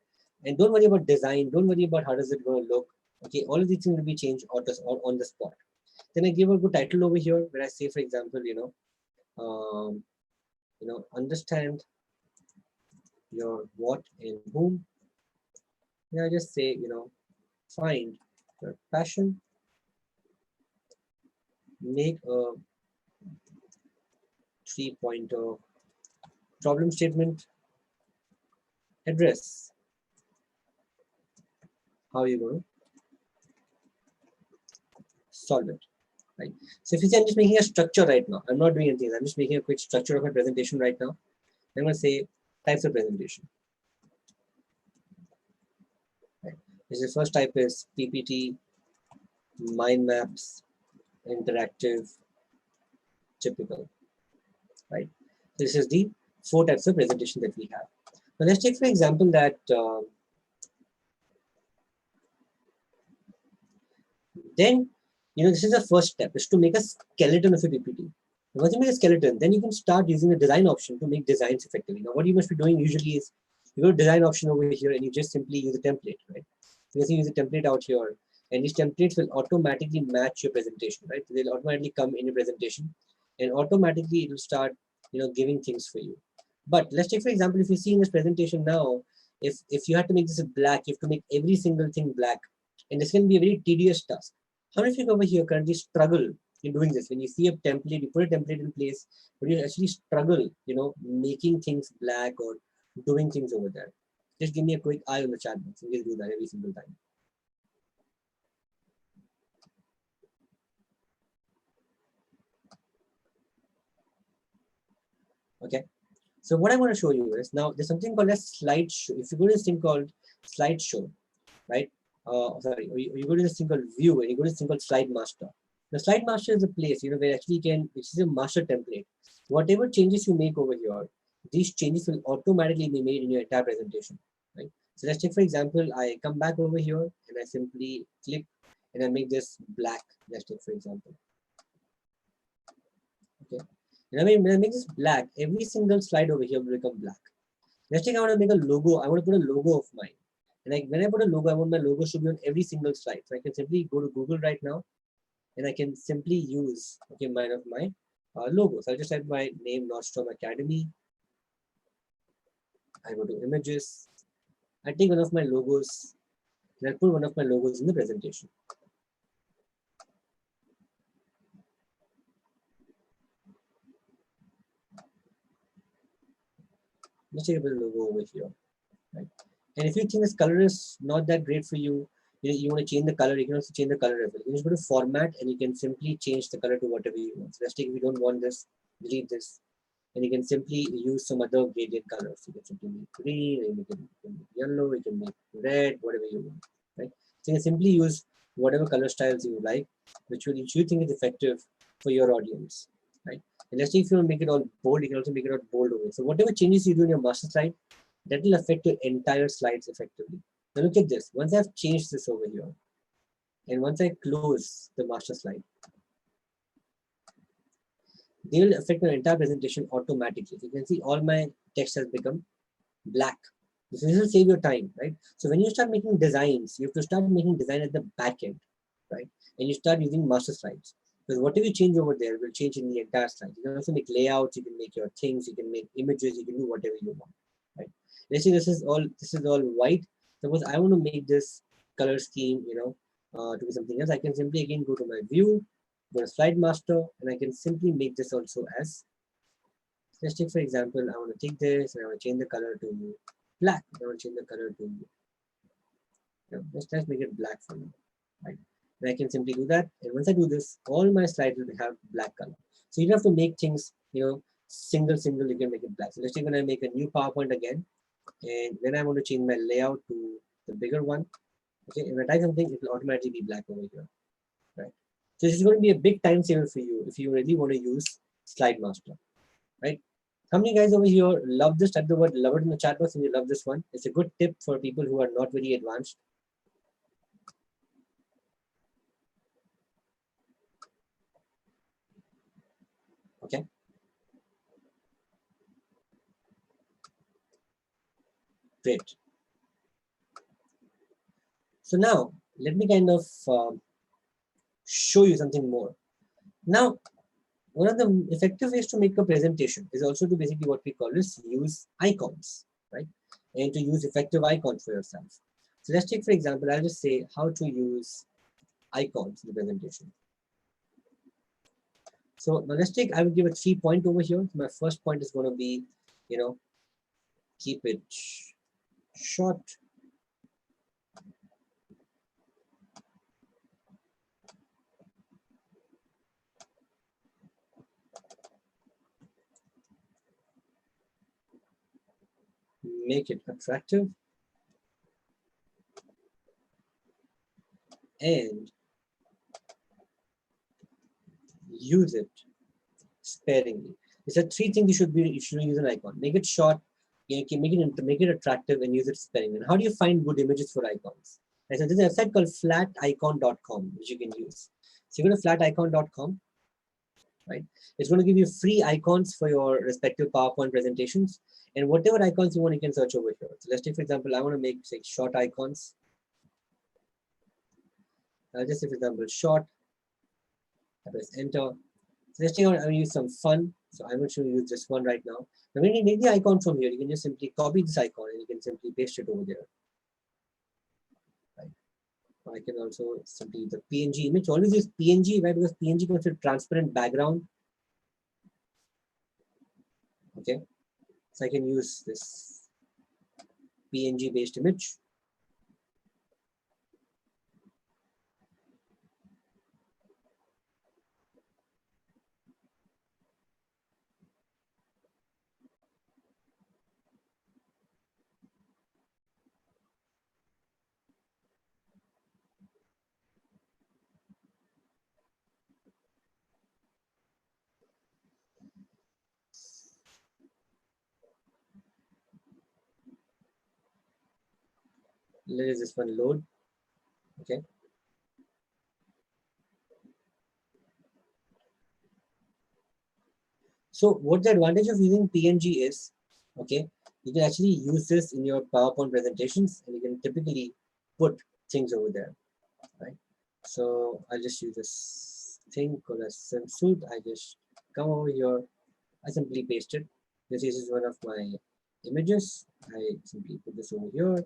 And don't worry about design, don't worry about how does it going to look. Okay, all of these things will be changed on the spot. Then I give a good title over here where I say, for example, understand your what and whom. I just say, find your passion, make a 3-pointer problem statement, address how you're going to solve it, right? So if you say I'm just making a structure right now, I'm not doing anything, I'm just making a quick structure of my presentation right now. I'm going to say types of presentation. Right. The first type is PPT, mind maps, interactive, typical, right? This is the 4 types of presentation that we have. Now let's take for example that then this is the first step, is to make a skeleton of a PPT. Once you make a skeleton, then you can start using the design option to make designs effectively. Now what you must be doing usually is you go to design option over here and you just simply use a template, right? You can use a template out here, and these templates will automatically match your presentation, right? So they'll automatically come in your presentation and automatically it will start giving things for you. But let's take for example, if you see in this presentation now, if you had to make this black, you have to make every single thing black, and this can be a very tedious task. How many of you over here currently struggle in doing this? When you see a template, you put a template in place, but you actually struggle, making things black or doing things over there. Just give me a quick eye on the chat box. We'll do that every single time. Okay. So what I want to show you is, now there's something called a slideshow. If you go to this thing called slideshow, right? Sorry, you go to this thing called view and you go to this thing called slide master. The slide master is a place, where actually which is a master template. Whatever changes you make over here, these changes will automatically be made in your entire presentation, right? So let's take, for example, I come back over here and I simply click and I make this black. Let's take, for example. Okay. And when I make this black, every single slide over here will become black. Let's take, I want to make a logo. I want to put a logo of mine. And when I put a logo, I want my logo to be on every single slide. So I can simply go to Google right now and I can simply use my logo. So I'll just type my name, Nordstrom Academy. I go to images. I take one of my logos and I put one of my logos in the presentation. Let's take a bit of logo over here, right? And if you think this color is not that great for you, you want to change the color, you can also change the color as well. You just go to format and you can simply change the color to whatever you want. So let's take, if you don't want this, delete this, and you can simply use some other gradient colors. You can simply make green, you can make yellow, you can make red, whatever you want. right? So you can simply use whatever color styles you like, which you think is effective for your audience, right? And let's say if you want to make it all bold, you can also make it all bold over. So whatever changes you do in your master slide, that will affect your entire slides effectively. Now look at this. Once I've changed this over here, and once I close the master slide, they will affect my entire presentation automatically. You can see all my text has become black. This will save your time, right? So when you start making designs, you have to start making design at the back end, right? And you start using master slides. Because whatever you change over there will change in the entire slide. You can also make layouts, you can make your things, you can make images, you can do whatever you want, right? Let's say this is all white. Suppose I want to make this color scheme, to be something else. I can simply again go to my view, go to slide master, and I can simply make this also as, let's take for example, I want to take this and I want to change the color to black. I want to change the color to, let's make it black for me, right? And I can simply do that. And once I do this, all my slides will have black color. So you don't have to make things, single, you can make it black. So let's say when I make a new PowerPoint again, and then I want to change my layout to the bigger one. Okay, if I type something, it will automatically be black over here, right? So this is going to be a big time saver for you if you really want to use Slide Master, right? How many guys over here love this? Type the word love it in the chat box and you love this one. It's a good tip for people who are not very advanced. Okay. Great. So now let me kind of show you something more. Now, one of the effective ways to make a presentation is also to basically what we call is use icons, right? And to use effective icons for yourself. So let's take, for example, I'll just say how to use icons in the presentation. So now let's take, I will give a 3-point over here. My first point is going to be, keep it short. Make it attractive. And use it sparingly. These are 3 things you should use an icon. Make it short, make it attractive, and use it sparingly. And how do you find good images for icons? And so there's a website called flaticon.com, which you can use. So you go to flaticon.com, right? It's going to give you free icons for your respective PowerPoint presentations. And whatever icons you want, you can search over here. So let's take, for example, I want to make, say, short icons. I'll just say, for example, short. I press enter. So let's take out, I will use some fun. So I'm going to use this one right now. Now when you make the icon from here, you can just simply copy this icon and you can simply paste it over there. Right. I can also simply use the PNG image. Always use PNG, right? Because PNG comes with transparent background. Okay. So I can use this PNG based image. Let this one load. Okay. So what the advantage of using PNG is, okay, you can actually use this in your PowerPoint presentations and you can typically put things over there, right? So I'll just use this thing called a swimsuit. I just come over here, I simply paste it. This is one of my images. I simply put this over here.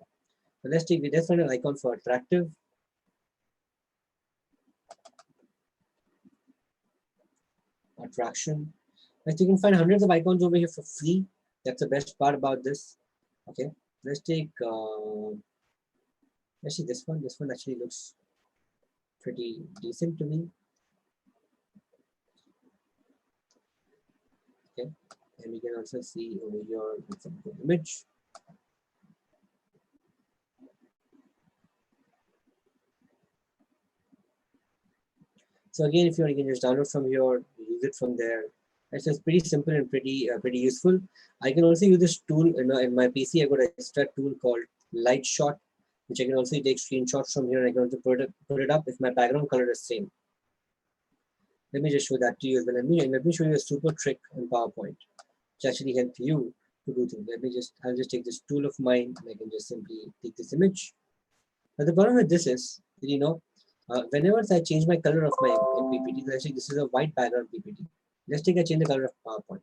So let's take the find an icon for attractive. Attraction. Like you can find hundreds of icons over here for free. That's the best part about this. Okay, let's take let's see this one. This one actually looks pretty decent to me. Okay, and we can also see over here with some good image. So again, if you can just download from here, use it from there. Right, so it's pretty simple and pretty useful. I can also use this tool in my PC. I got an extra tool called Light Shot, which I can also take screenshots from here. I can also put it up if my background color is same. Let me just show that to you as well. Let me show you a super trick in PowerPoint, which actually helps you to do things. I'll just take this tool of mine and I can just simply take this image. Now the problem with this is, whenever I change my color of my PPT, let's say this is a white background PPT. Let's take I change the color of PowerPoint.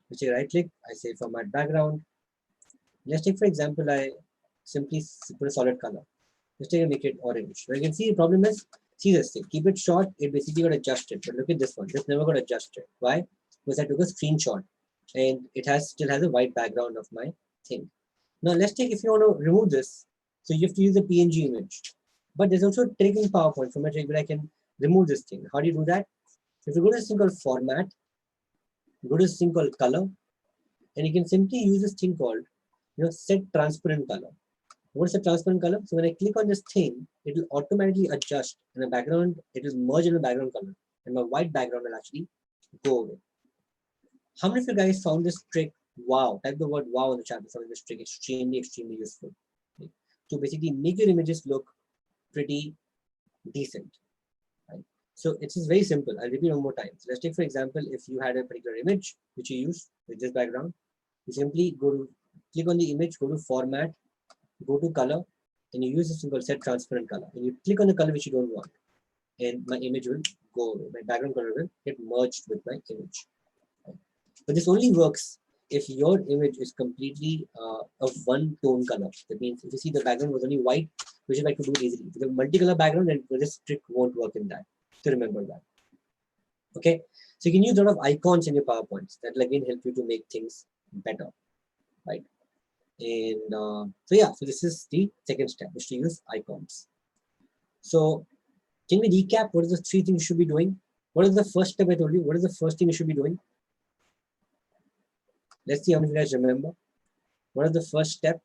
Let's say right click, I say format background. Let's take for example, I simply put a solid color. Let's take and make it orange. Now you can see the problem is, see this thing, keep it short, it basically got adjusted. But look at this one, this never got adjusted. Why? Because I took a screenshot and it still has a white background of my thing. Now let's take, if you want to remove this, so you have to use a PNG image. But there's also a trick in PowerPoint from which I can remove this thing. How do you do that? If you go to this thing called format, go to this thing called color, and you can simply use this thing called set transparent color. What's the transparent color? So when I click on this thing, it will automatically adjust in the background, it will merge in the background color, and my white background will actually go away. How many of you guys found this trick? Wow, type the word wow in the chat. Found this trick extremely useful. Okay. To basically make your images look pretty decent. Right? So it's very simple. I'll repeat one more time. So let's take for example, if you had a particular image which you use with this background, you simply click on the image, go to format, go to color, and you use this thing called set transparent color. And you click on the color which you don't want, and my image will go away. My background color will get merged with my image. Right? But this only works if your image is completely of one tone color. That means if you see the background was only white, which is I could do easily. If you have multicolor background, then this trick won't work in that. So remember that. Okay, so you can use a lot of icons in your PowerPoints that will again help you to make things better, right? And so yeah, so this is the second step, is to use icons. So can we recap what are the 3 things you should be doing? What is the first step I told you? What is the first thing you should be doing? Let's see how many of you guys remember. What is the first step?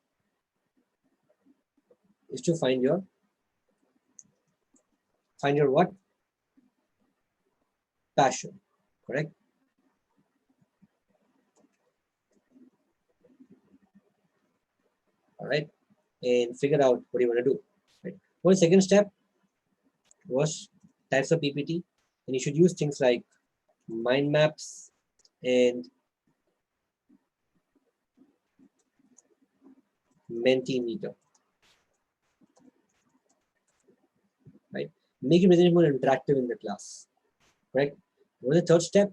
Is to find your what? Passion, correct? All right, and figure out what you want to do. Right. What the second step was types of PPT, and you should use things like mind maps and Mentimeter. Right, make your presentation more interactive in the class. Right. What the third step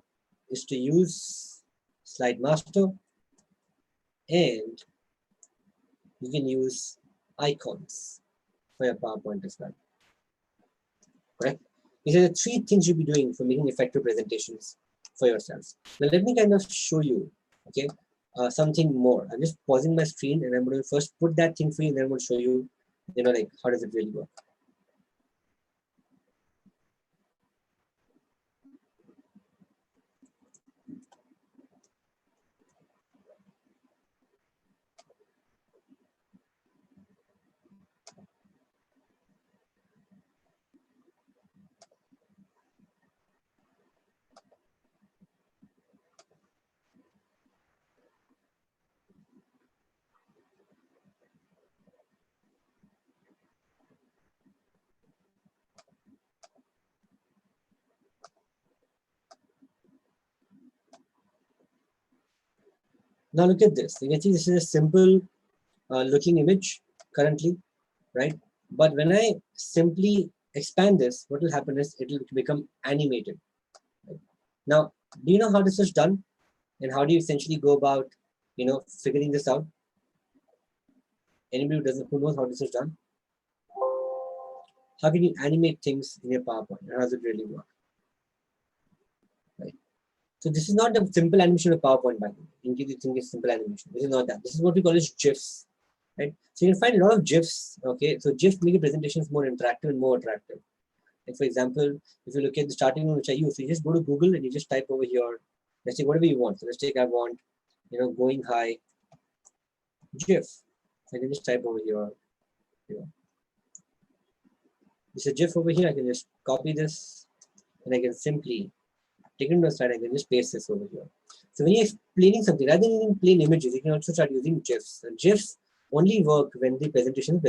is to use Slide Master, and you can use icons for your PowerPoint as well. Correct? These are the 3 things you'll be doing for making effective presentations for yourselves. Now let me kind of show you, okay, something more. I'm just pausing my screen and I'm going to first put that thing for you, and then I'm going to show you, like how does it really work. Now look at this. You can see this is a simple looking image currently, right? But when I simply expand this, what will happen is it will become animated. Right? Now, do you know how this is done? And how do you essentially go about, figuring this out? Anybody who knows how this is done? How can you animate things in your PowerPoint? How does it really work? Right. So this is not a simple animation of PowerPoint, by the way. In case you think it's simple animation, this is not that. This is what we call as GIFs. Right. So you can find a lot of GIFs. Okay. So GIFs make your presentations more interactive and more attractive. Like for example, if you look at the starting one which I use, so you just go to Google and you just type over here, let's say whatever you want. So let's take I want, going high GIF. I can just type over here. This is GIF over here. I can just copy this, and I can simply take it to the slide. I can just paste this over here. So when you're explaining something, rather than using plain images, you can also start using GIFs. And GIFs only work when the presentation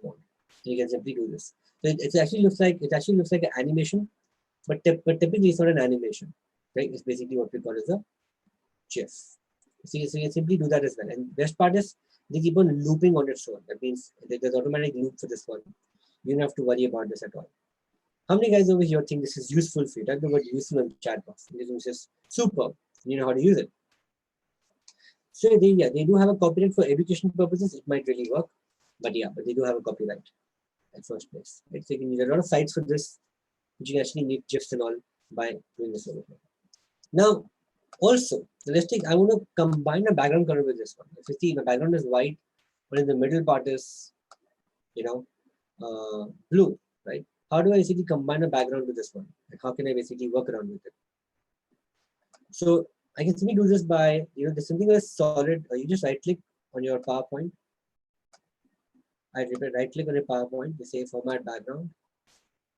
mode. So you can simply do this. So it actually looks like an animation, but typically it's not an animation, right? It's basically what we call as a GIF. So you can simply do that as well. And best part is they keep on looping on its own. That means there's automatic loop for this one. You don't have to worry about this at all. How many guys over here think this is useful for you? Type the word useful in the chat box. This is just superb. You know how to use it. So they do have a copyright for education purposes. It might really work, but they do have a copyright at first place. Right? So you can use a lot of sites for this, which you can actually make GIFs and all by doing this over here. Now, also, let's take, I want to combine a background color with this one. If you see the background is white, but in the middle part is, blue, right? How do I basically combine a background with this one? Like how can I basically work around with it? So I can simply do this by, there's something that's solid. You just right click on your PowerPoint. I repeat, right click on your PowerPoint. You say format background.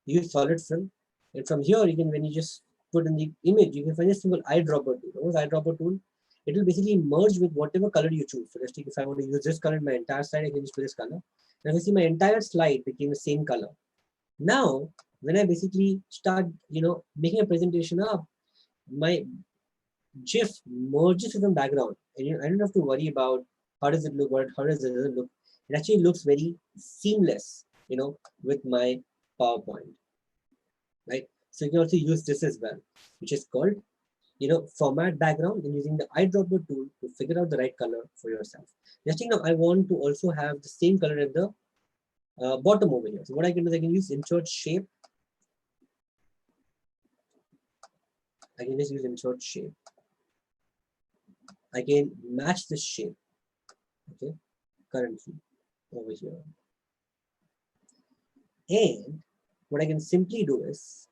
Use solid fill. And from here, you can, when you just put in the image, you can find a simple eyedropper tool. What is eyedropper tool? It will basically merge with whatever color you choose. So let's take, if I want to use this color in my entire slide, I can just put this color. And if you see my entire slide became the same color. Now, when I basically start, making a presentation up, my GIF merges with the background, and I don't have to worry about how does it look or how does it doesn't look. It actually looks very seamless, with my PowerPoint, right? So you can also use this as well, which is called, format background, and using the eyedropper tool to figure out the right color for yourself. Next thing, now I want to also have the same color at the bottom over here. So what I can do is I can use insert shape. I can just use insert shape. I can match this shape, okay, currently over here. And what I can simply do is,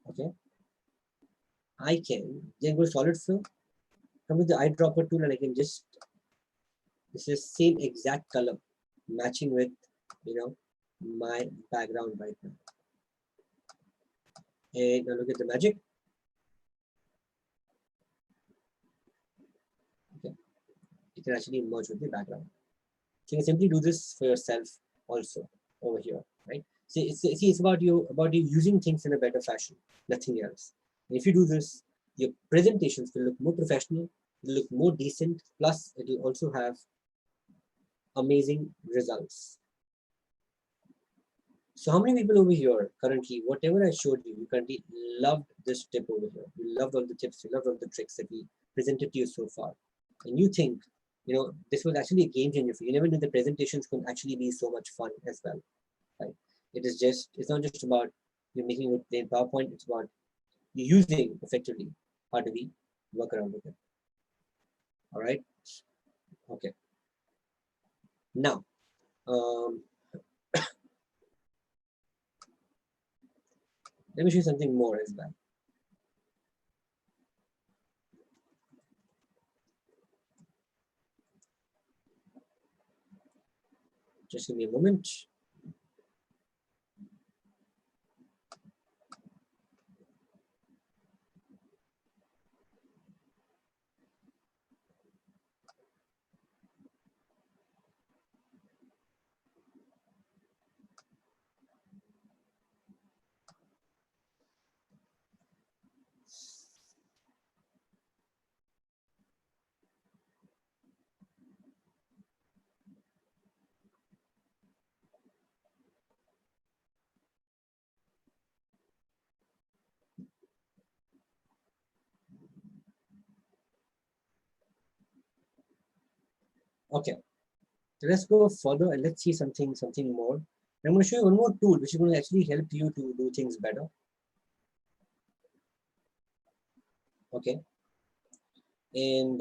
okay, I can then go solid fill, come with the eyedropper tool, and I can just, this is same exact color matching with, my background right now. And now look at the magic. Okay, you can actually merge with the background. So you can simply do this for yourself also over here, right? See, it's about you using things in a better fashion, nothing else. And if you do this, your presentations will look more professional, will look more decent, plus it will also have amazing results. So how many people over here currently, whatever I showed you, you currently loved this tip over here. You loved all the tips, you loved all the tricks that we presented to you so far. And you think, this was actually a game changer for you. You never knew the presentations could actually be so much fun as well, right? It's not just about you making it plain PowerPoint, it's about you using effectively how do we work around with it. All right. Okay. Now, let me show you something more as well. Just give me a moment. Okay, so let's go further and let's see something more. I'm going to show you one more tool which is going to actually help you to do things better. Okay, and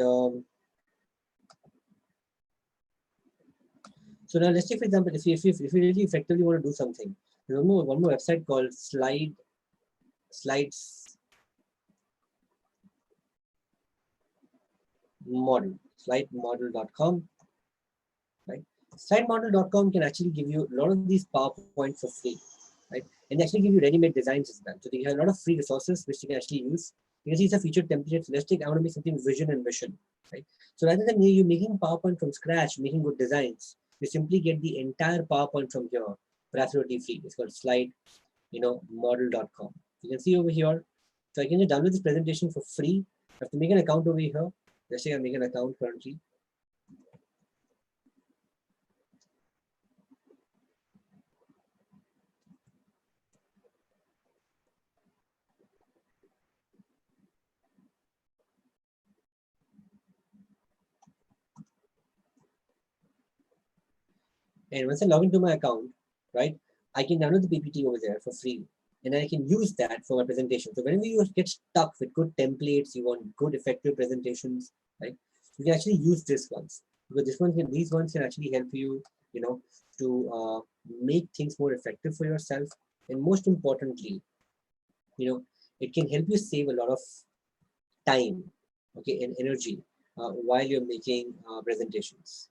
so now let's say, for example, if you really effectively want to do something, there's one more website called slidemodel.com. Right? Slidemodel.com can actually give you a lot of these PowerPoints for free, right? And they actually give you ready-made designs as well. So they have a lot of free resources which you can actually use. You can see some featured templates. Let's take, I want to make something vision and mission, right? So rather than you making PowerPoint from scratch, making good designs, you simply get the entire PowerPoint from here for absolutely free. It's called slide, model.com. You can see over here. So I can just download this presentation for free. I have to make an account over here. Let's say I make an account currently. And once I log into my account, right, I can download the PPT over there for free. And I can use that for my presentation. So whenever you get stuck with good templates, you want good effective presentations, right? You can actually use this ones, because these ones can actually help you, to make things more effective for yourself. And most importantly, it can help you save a lot of time, okay, and energy while you're making presentations.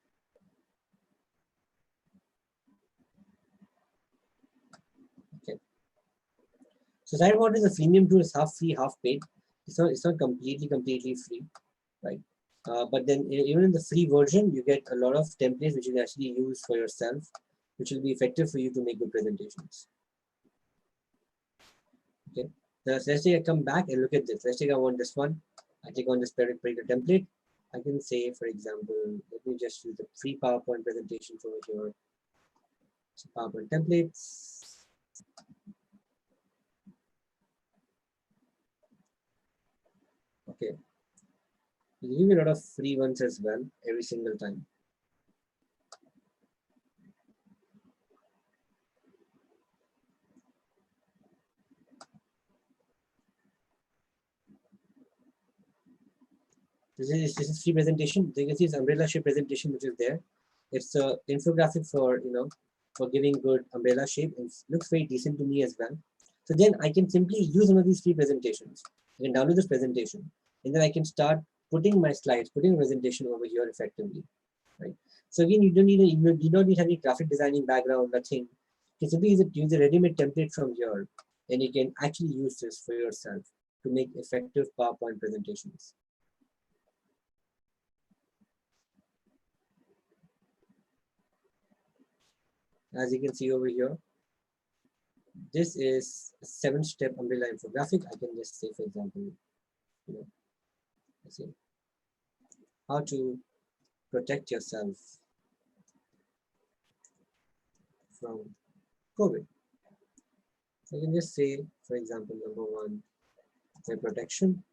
So Sideboard is a freemium tool. It's half free, half paid. It's not completely free, right? But then even in the free version, you get a lot of templates which you can actually use for yourself, which will be effective for you to make good presentations. Okay. Now let's say I come back and look at this. Let's say I want this one. I click on this particular template. I can say, for example, let me just use the free PowerPoint presentation over here. So PowerPoint templates. Okay, we give you a lot of free ones as well every single time. This is free presentation. So you can see it's umbrella shape presentation which is there. It's a infographic for for giving good umbrella shape. It looks very decent to me as well. So then I can simply use one of these free presentations. I can download this presentation, and then I can start putting my slides, putting a presentation over here effectively, right? So again, you don't need any graphic designing background, nothing. You can simply use a ready-made template from here, and you can actually use this for yourself to make effective PowerPoint presentations. As you can see over here, this is a 7-step umbrella infographic. I can just say, for example, let's see, how to protect yourself from COVID. So I can just say, for example, number 1, the protection.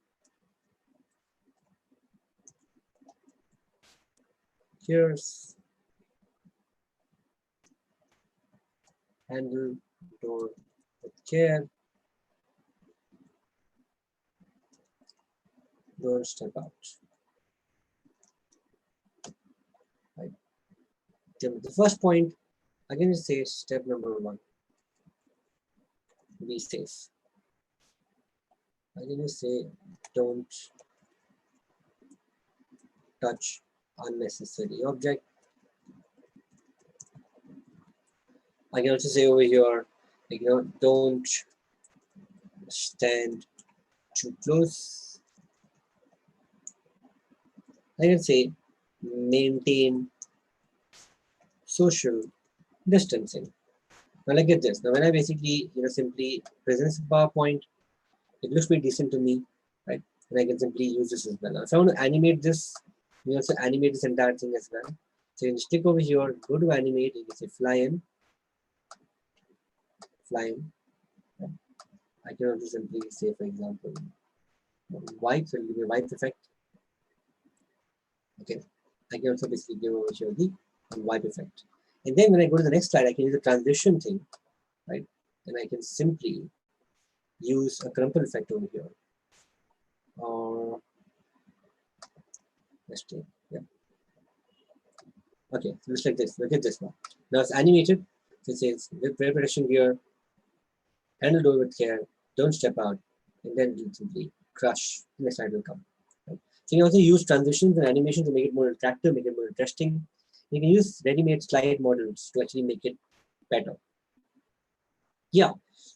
Here's handle door with care. Don't step out. Right. The first point, I can just say step number 1. Be safe. I can just say don't touch unnecessary object. I can also say over here, don't stand too close. I can say maintain social distancing. Now look at this. Now when I basically simply present the PowerPoint, it looks pretty decent to me, right? And I can simply use this as well. Now, if I want to animate this, you also animate this entire thing as well. So you can just click over here, go to animate, you can say fly in. I can also simply say, for example, wipe, so it will give me a wipe effect. Okay, I can also basically give over here the wipe effect. And then when I go to the next slide, I can use the transition thing, right? And I can simply use a crumple effect over here. Or let's take, yeah. Okay, so looks like this. Look at this one. Now it's animated. So it says with preparation gear, handle door with care, don't step out, and then you simply crush. The next slide will come. Right? So you can also use transitions and animation to make it more attractive, make it more interesting. You can use ready-made slide models to actually make it better. Yeah.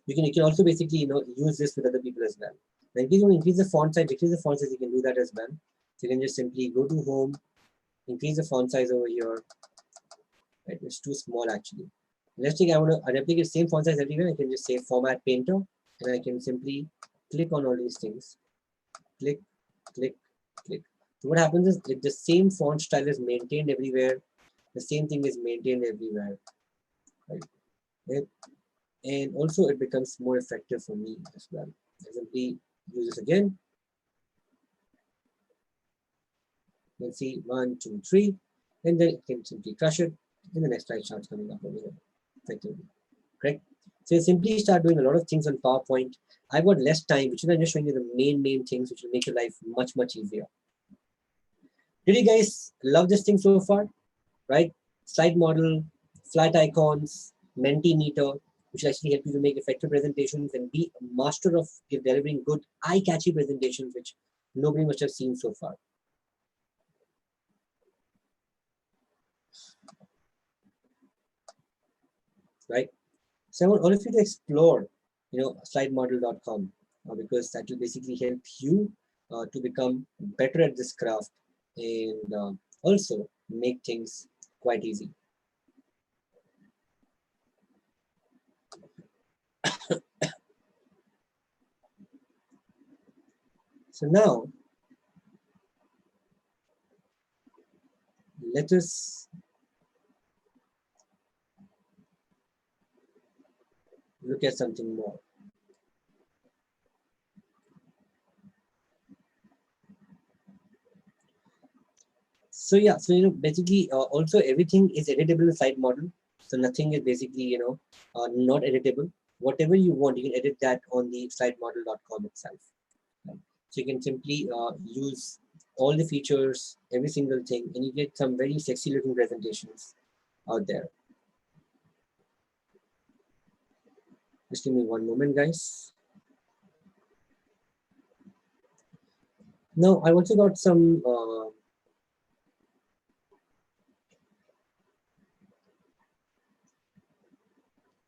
You can also basically, you know, use this with other people as well. Now, if you want to increase the font size, decrease the font size, you can do that as well. So you can just simply go to home, increase the font size over here. Right, it's too small actually. Let's say I want to replicate same font size everywhere. I can just say format painter, and I can simply click on all these things. Click, click, click. So what happens is the same font style is maintained everywhere. The same thing is maintained everywhere. Right? And also it becomes more effective for me as well. I simply use this again. Let's see, 1, 2, 3, and then it can simply crush it, and the next slide starts coming up over here effectively. Correct? So you simply start doing a lot of things on PowerPoint. I've got less time, which is I'm just showing you the main things which will make your life much easier. Did you guys love this thing so far? Right? Slide model, flat icons, Mentimeter, which will actually help you to make effective presentations and be a master of delivering good, eye-catchy presentations, which nobody must have seen so far. Right? So I want all of you to explore, you know, slidemodel.com because that will basically help you to become better at this craft and also make things quite easy. So now, let us look at something more. So yeah, so you know, basically also everything is editable in slide model. So nothing is basically, you know, not editable. Whatever you want, you can edit that on the slidemodel.com itself. Right? So you can simply use all the features, every single thing, and you get some very sexy looking presentations out there. Just give me one moment, guys. Now, I also got some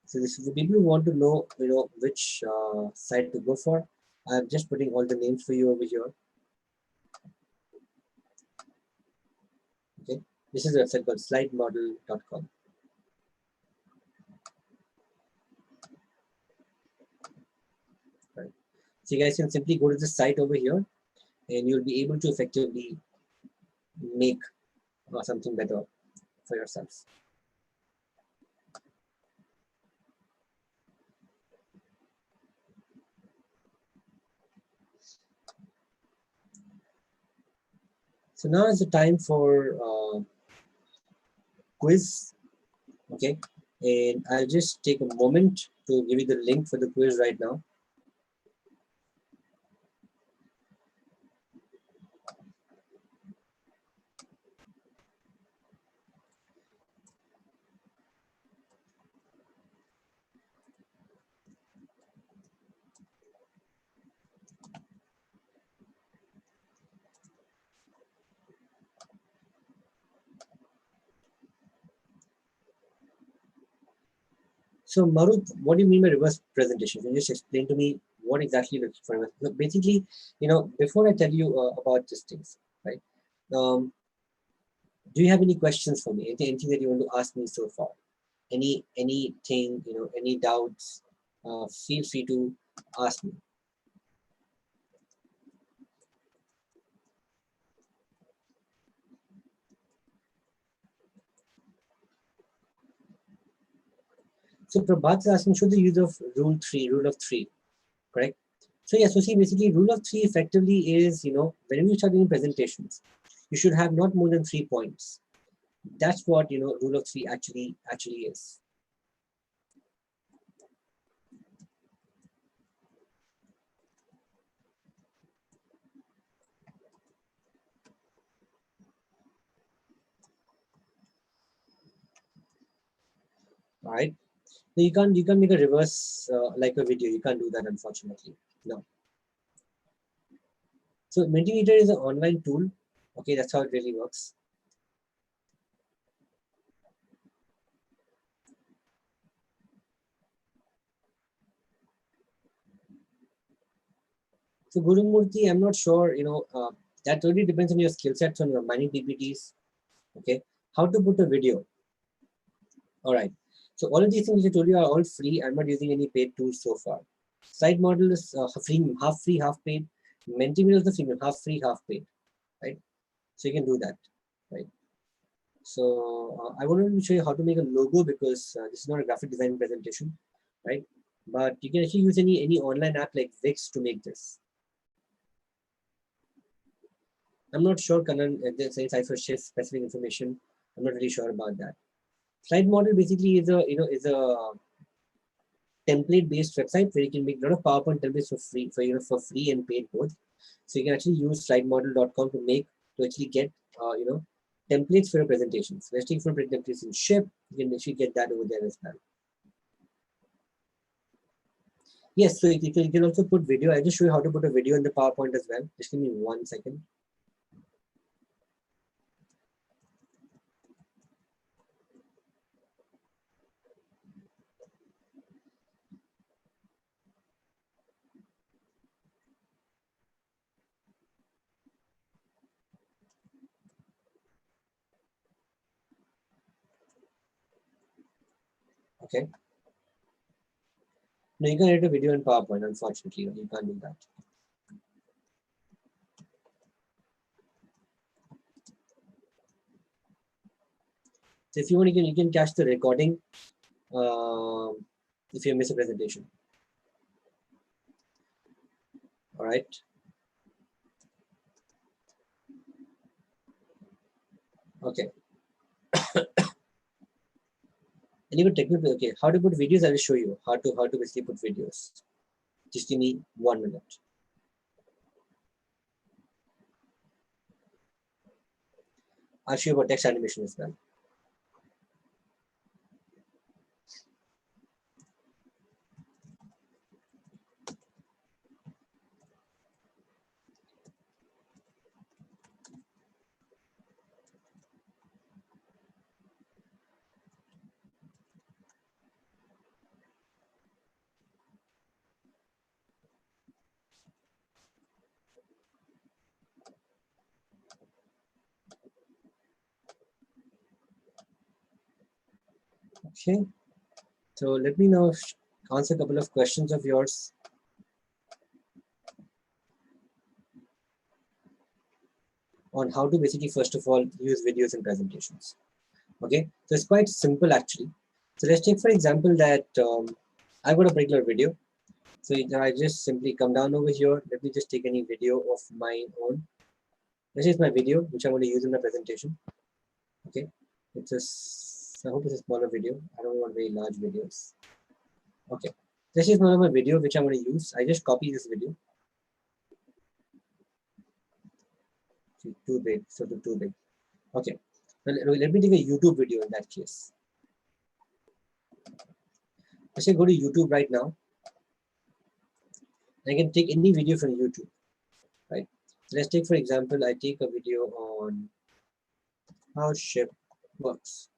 so this is the people who want to know, you know, which site to go for. I'm just putting all the names for you over here. Okay, this is a website called slidemodel.com. Right. So you guys can simply go to the site over here, and you'll be able to effectively make something better for yourselves. So now is the time for quiz. Okay, and I'll just take a moment to give you the link for the quiz right now. So Marut, what do you mean by reverse presentation? Can you just explain to me what exactly looks for reverse? So basically, you know, before I tell you about these things, right? Do you have any questions for me? Anything that you want to ask me so far? Anything, you know, any doubts? Feel free to ask me. So Prabhat is asking, should the use of rule of three, correct? So yeah, so see, basically rule of three effectively is, you know, whenever you start doing presentations, you should have not more than 3 points. That's what, you know, rule of three actually is. All right. So you can't make a reverse like a video. You can't do that, unfortunately. No. So Mentimeter is an online tool. Okay, that's how it really works. So Gurumurthy, I'm not sure, that really depends on your skill sets on your mining PPTs. Okay, how to put a video. All right. So all of these things I told you are all free. I'm not using any paid tools so far. Slide model is free, half paid. Mentimeter is the free, half paid, right? So you can do that, right? So I wanted to show you how to make a logo because this is not a graphic design presentation, right? But you can actually use any online app like Wix to make this. I'm not sure, Kanan, if there's any cipher shift specific information. I'm not really sure about that. Slide model basically is a template-based website where you can make a lot of PowerPoint templates for free and paid both. So you can actually use slidemodel.com to actually get templates for your presentations. Let's take for templates in Ship. You can actually get that over there as well. Yes, so you can also put video. I'll just show you how to put a video in the PowerPoint as well. Just give me 1 second. Okay. No, you can edit a video in PowerPoint, unfortunately. You can't do that. So if you want, you can catch the recording if you miss a presentation. All right. Okay. And even technically, okay, how to put videos, I will show you how to basically put videos. Just give me 1 minute. I'll show you about text animation as well. Okay, so let me now answer a couple of questions of yours. On how to basically, first of all, use videos in presentations. Okay, so it's quite simple actually. So let's take for example that I've got a particular video. So I just simply come down over here. Let me just take any video of my own. This is my video, which I want to use in the presentation. Okay, I hope it's a smaller video. I don't want very large videos. Okay, this is one of my video which I'm going to use. I just copy this video. See, too big, so too big. Okay, well, let me take a YouTube video in that case. I should go to YouTube right now. I can take any video from YouTube, right? So let's take, for example, I take a video on how Ship works.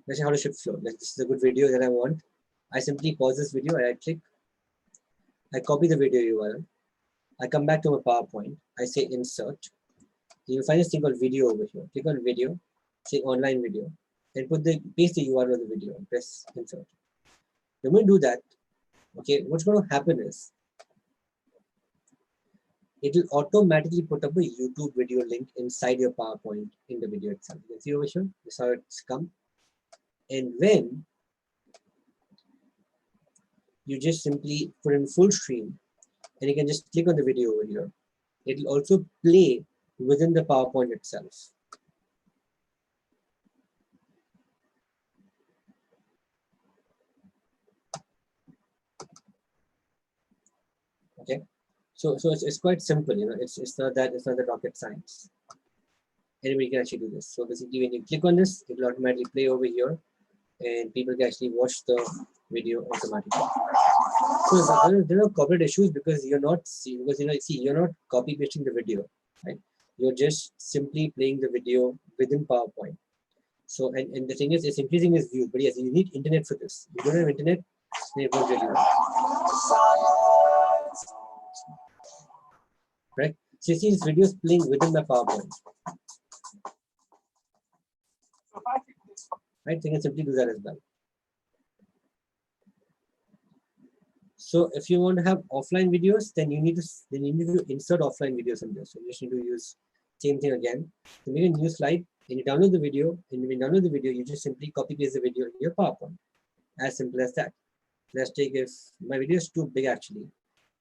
Let's say how to ship flow. This is a good video that I want. I simply pause this video, I right click, I copy the video URL, I come back to my PowerPoint, I say insert. You'll find this thing called video over here. Click on video, say online video, and paste the URL of the video and press insert. When we do that, okay, what's going to happen is it will automatically put up a YouTube video link inside your PowerPoint in the video itself. You can see over here, this is how it's come. And when you just simply put in full screen and you can just click on the video over here, it will also play within the PowerPoint itself. Okay, so it's quite simple, it's not the rocket science. Anybody can actually do this. So basically, when you click on this, it will automatically play over here, and people can actually watch the video automatically. So there are copyright issues because you're not copy pasting the video, right? You're just simply playing the video within PowerPoint. So and the thing is, it's increasing its views, but yes, you need internet for this. You don't have internet, then it won't really work. right? So you see this video is playing within my PowerPoint. Right, so you can simply do that as well. So if you want to have offline videos, then you need to insert offline videos in this. So you just need to use same thing again. So make a new slide, and you download the video. And when you download the video, you just simply copy paste the video in your PowerPoint. As simple as that. Let's take if my video is too big actually,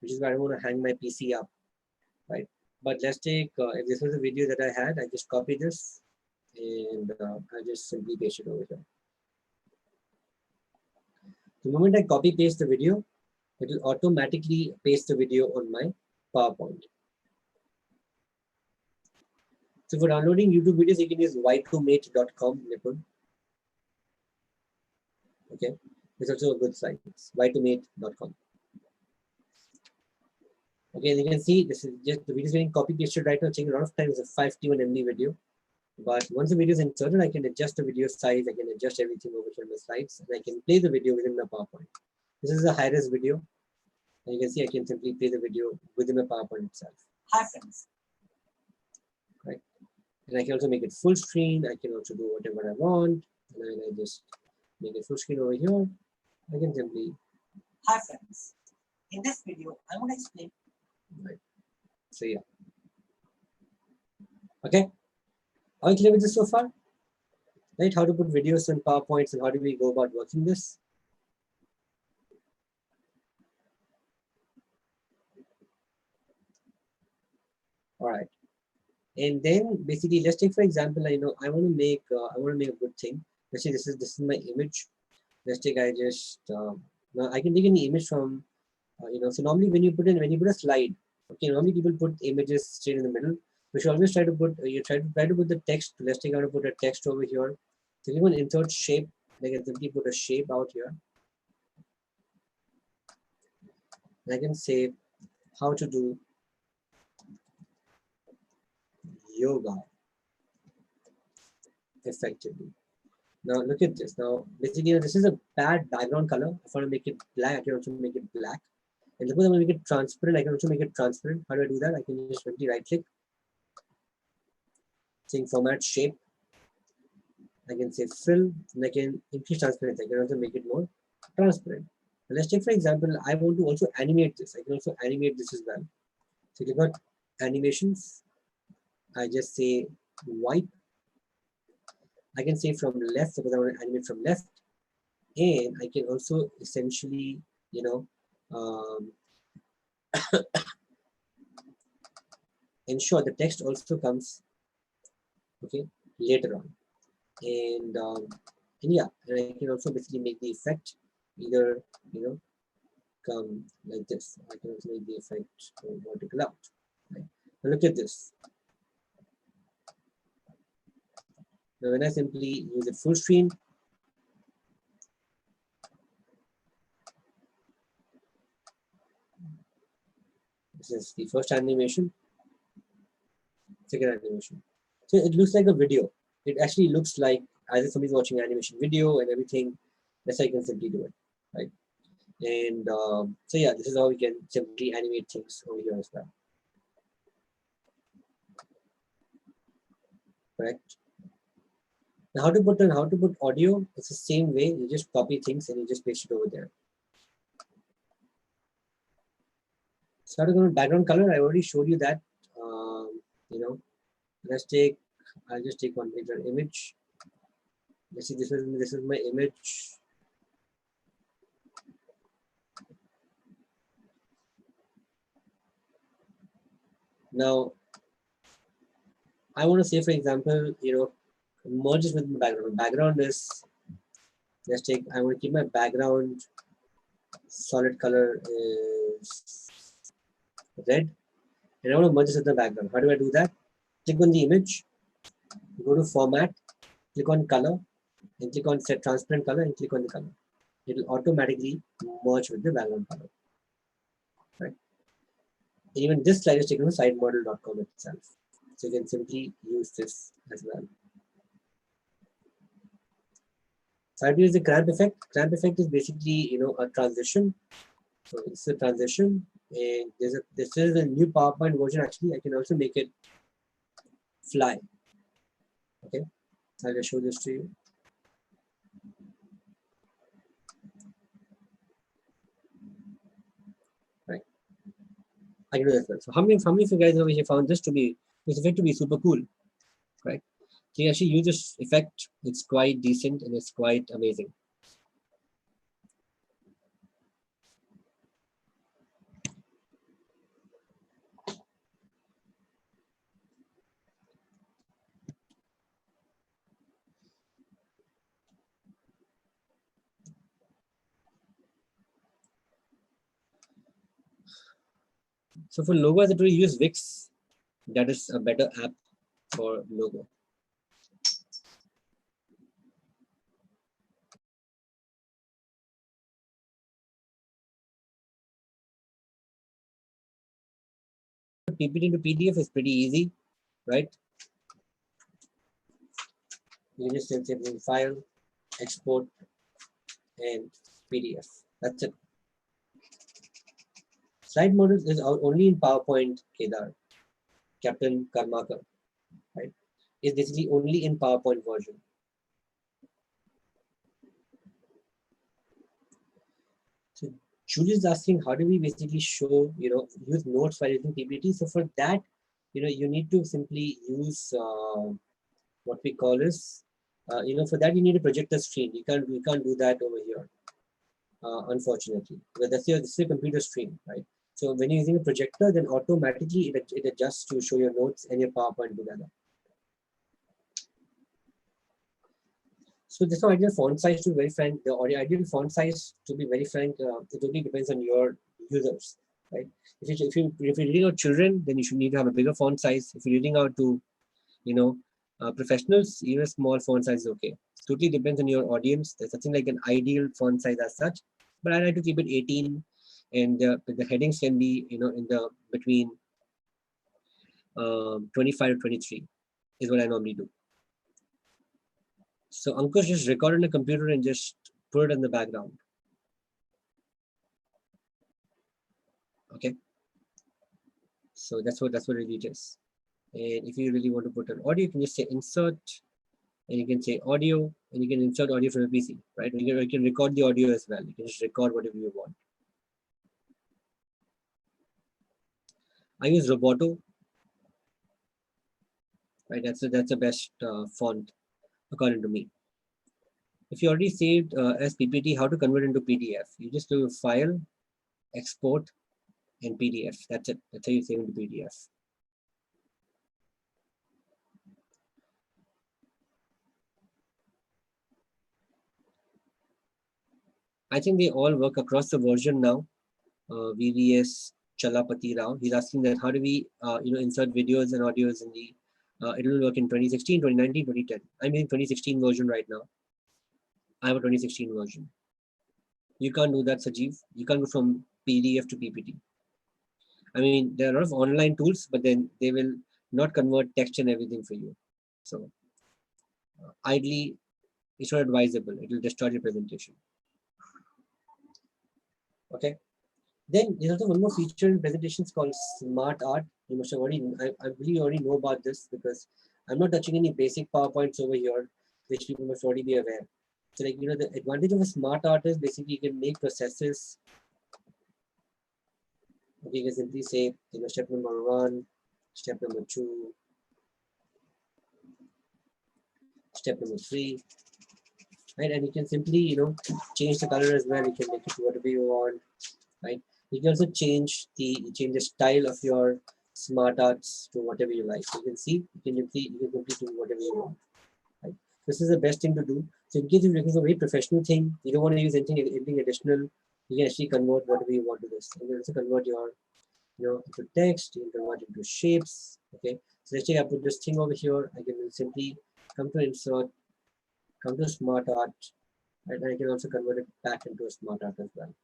which is why I don't want to hang my PC up, right? But let's take if this was a video that I had, I just copy this and I just simply paste it over here. The moment I copy paste the video, it will automatically paste the video on my PowerPoint. So for downloading YouTube videos, you can use y2mate.com. Okay, it's also a good site. It's y2mate.com. Okay, and you can see this is just the video is getting copy pasted right now. It's taking a lot of time. It's a 521 MB video. But once the video is inserted, I can adjust the video size. I can adjust everything over here in the slides, and I can play the video within my PowerPoint. This is a high-res video. And you can see I can simply play the video within the PowerPoint itself. Hi friends. Right. And I can also make it full screen. I can also do whatever I want. And then I just make it full screen over here. I can simply. Hi friends. In this video, I want to explain. Right. So yeah. Okay. Are you clear with this so far? Right. How to put videos on PowerPoints and how do we go about working this? All right, and then basically, let's take for example, I want to make a good thing. Let's say this is my image. Let's take I just now I can take any image from So normally when you put a slide, okay, normally people put images straight in the middle. We should always try to put try to put the text. Let's take out to put a text over here. So you want to insert shape. I can simply put a shape out here. And I can say how to do yoga effectively. Now look at this. Now basically this is a bad background color. If I want to make it black, I can also make it black. And suppose I want to make it transparent, I can also make it transparent. How do I do that? I can just simply right click, saying format shape. I can say fill, and I can increase transparency. I can also make it more transparent. Now let's take for example, I want to also animate this. I can also animate this as well. So click on animations. I just say wipe. I can say from left, because I want to animate from left, and I can also essentially, ensure the text also comes, okay, later on, and yeah, and I can also basically make the effect either come like this. I can also make the effect vertical out. Right? Now look at this. Now when I simply use it full screen, this is the first animation, second animation. So it looks like a video. It actually looks like as if somebody's watching animation video and everything. That's how you can simply do it, right? And so yeah, this is how we can simply animate things over here as well. Correct. Now how to put audio? It's the same way. You just copy things and you just paste it over there. So how to go to background color? I already showed you that. I'll just take one major image. Let's see, this is my image. Now I want to say, for example, merge this with my background. My background is, let's take, I want to keep my background solid color is red, and I want to merge this with the background. How do I do that? Click on the image, go to format, click on color, and click on set transparent color, and click on the color. It will automatically merge with the background color. Right? And even this slide is taken from sidemodel.com itself. So you can simply use this as well. So how to use the cramp effect? Cramp effect is basically, a transition. So it's a transition. And this is a new PowerPoint version. Actually, I can also make it fly. Okay, I'll just show this to you. Right, I can do that as well. So how many of you guys over here found this effect to be super cool? Right, so you actually use this effect. It's quite decent and it's quite amazing. So for logo, as it will use Wix. That is a better app for logo. PPT to PDF is pretty easy, right? You can just simply file, export, and PDF. That's it. Slide model is out only in PowerPoint, Kedar, Captain Karmakar, right? It's basically only in PowerPoint version. So Julie is asking, how do we basically show, use notes while using PPT? So for that, you need to simply use what we call is, for that you need a projector screen. You can't do that over here, unfortunately. But this is a computer screen, right? So when you're using a projector, then automatically it adjusts to show your notes and your PowerPoint together. So this one ideal font size, to be very frank, the ideal font size, to be very frank, it totally depends on your users, right? If you're reading out children, then you should need to have a bigger font size. If you're reading out to, professionals, even a small font size is okay. It totally depends on your audience. There's nothing like an ideal font size as such, but I like to keep it 18, and the headings can be, in the between 25 to 23 is what I normally do. So Ankush just record on a computer and just put it in the background. Okay. So that's what it is. And if you really want to put an audio, you can just say insert, and you can say audio, and you can insert audio from a PC, right? You can record the audio as well. You can just record whatever you want. I use Roboto, right? That's the best font according to me. If you already saved as PPT, how to convert into PDF? You just do file, export, and PDF. That's it. That's how you save into PDF. I think they all work across the version now. VVS Chalapati Rao. He's asking that how do we insert videos and audios in the it will work in 2016, 2019, 2010. I'm in 2016 version right now. I have a 2016 version. You can't do that, Sajeev. You can't go from PDF to PPT. I mean, there are a lot of online tools, but then they will not convert text and everything for you. So ideally, it's not advisable. It will destroy your presentation. Okay. Then there's also one more feature in presentations called Smart Art. You must have already, I believe you already know about this because I'm not touching any basic PowerPoints over here, which people must already be aware. So like, the advantage of a Smart Art is basically you can make processes. Okay, you can simply say, step number 1, step number 2, step number 3, right? And you can simply, change the color as well. You can make it whatever you want, right? You can also change the style of your smart arts to whatever you like. You can see, you can complete do whatever you want. Right? This is the best thing to do. So in case you're looking for a very professional thing, you don't want to use anything additional, you can actually convert whatever you want to this. You can also convert your, into text, you can convert into shapes. Okay. So let's say I put this thing over here, I can simply come to insert, come to smart art, and I can also convert it back into a smart art as well.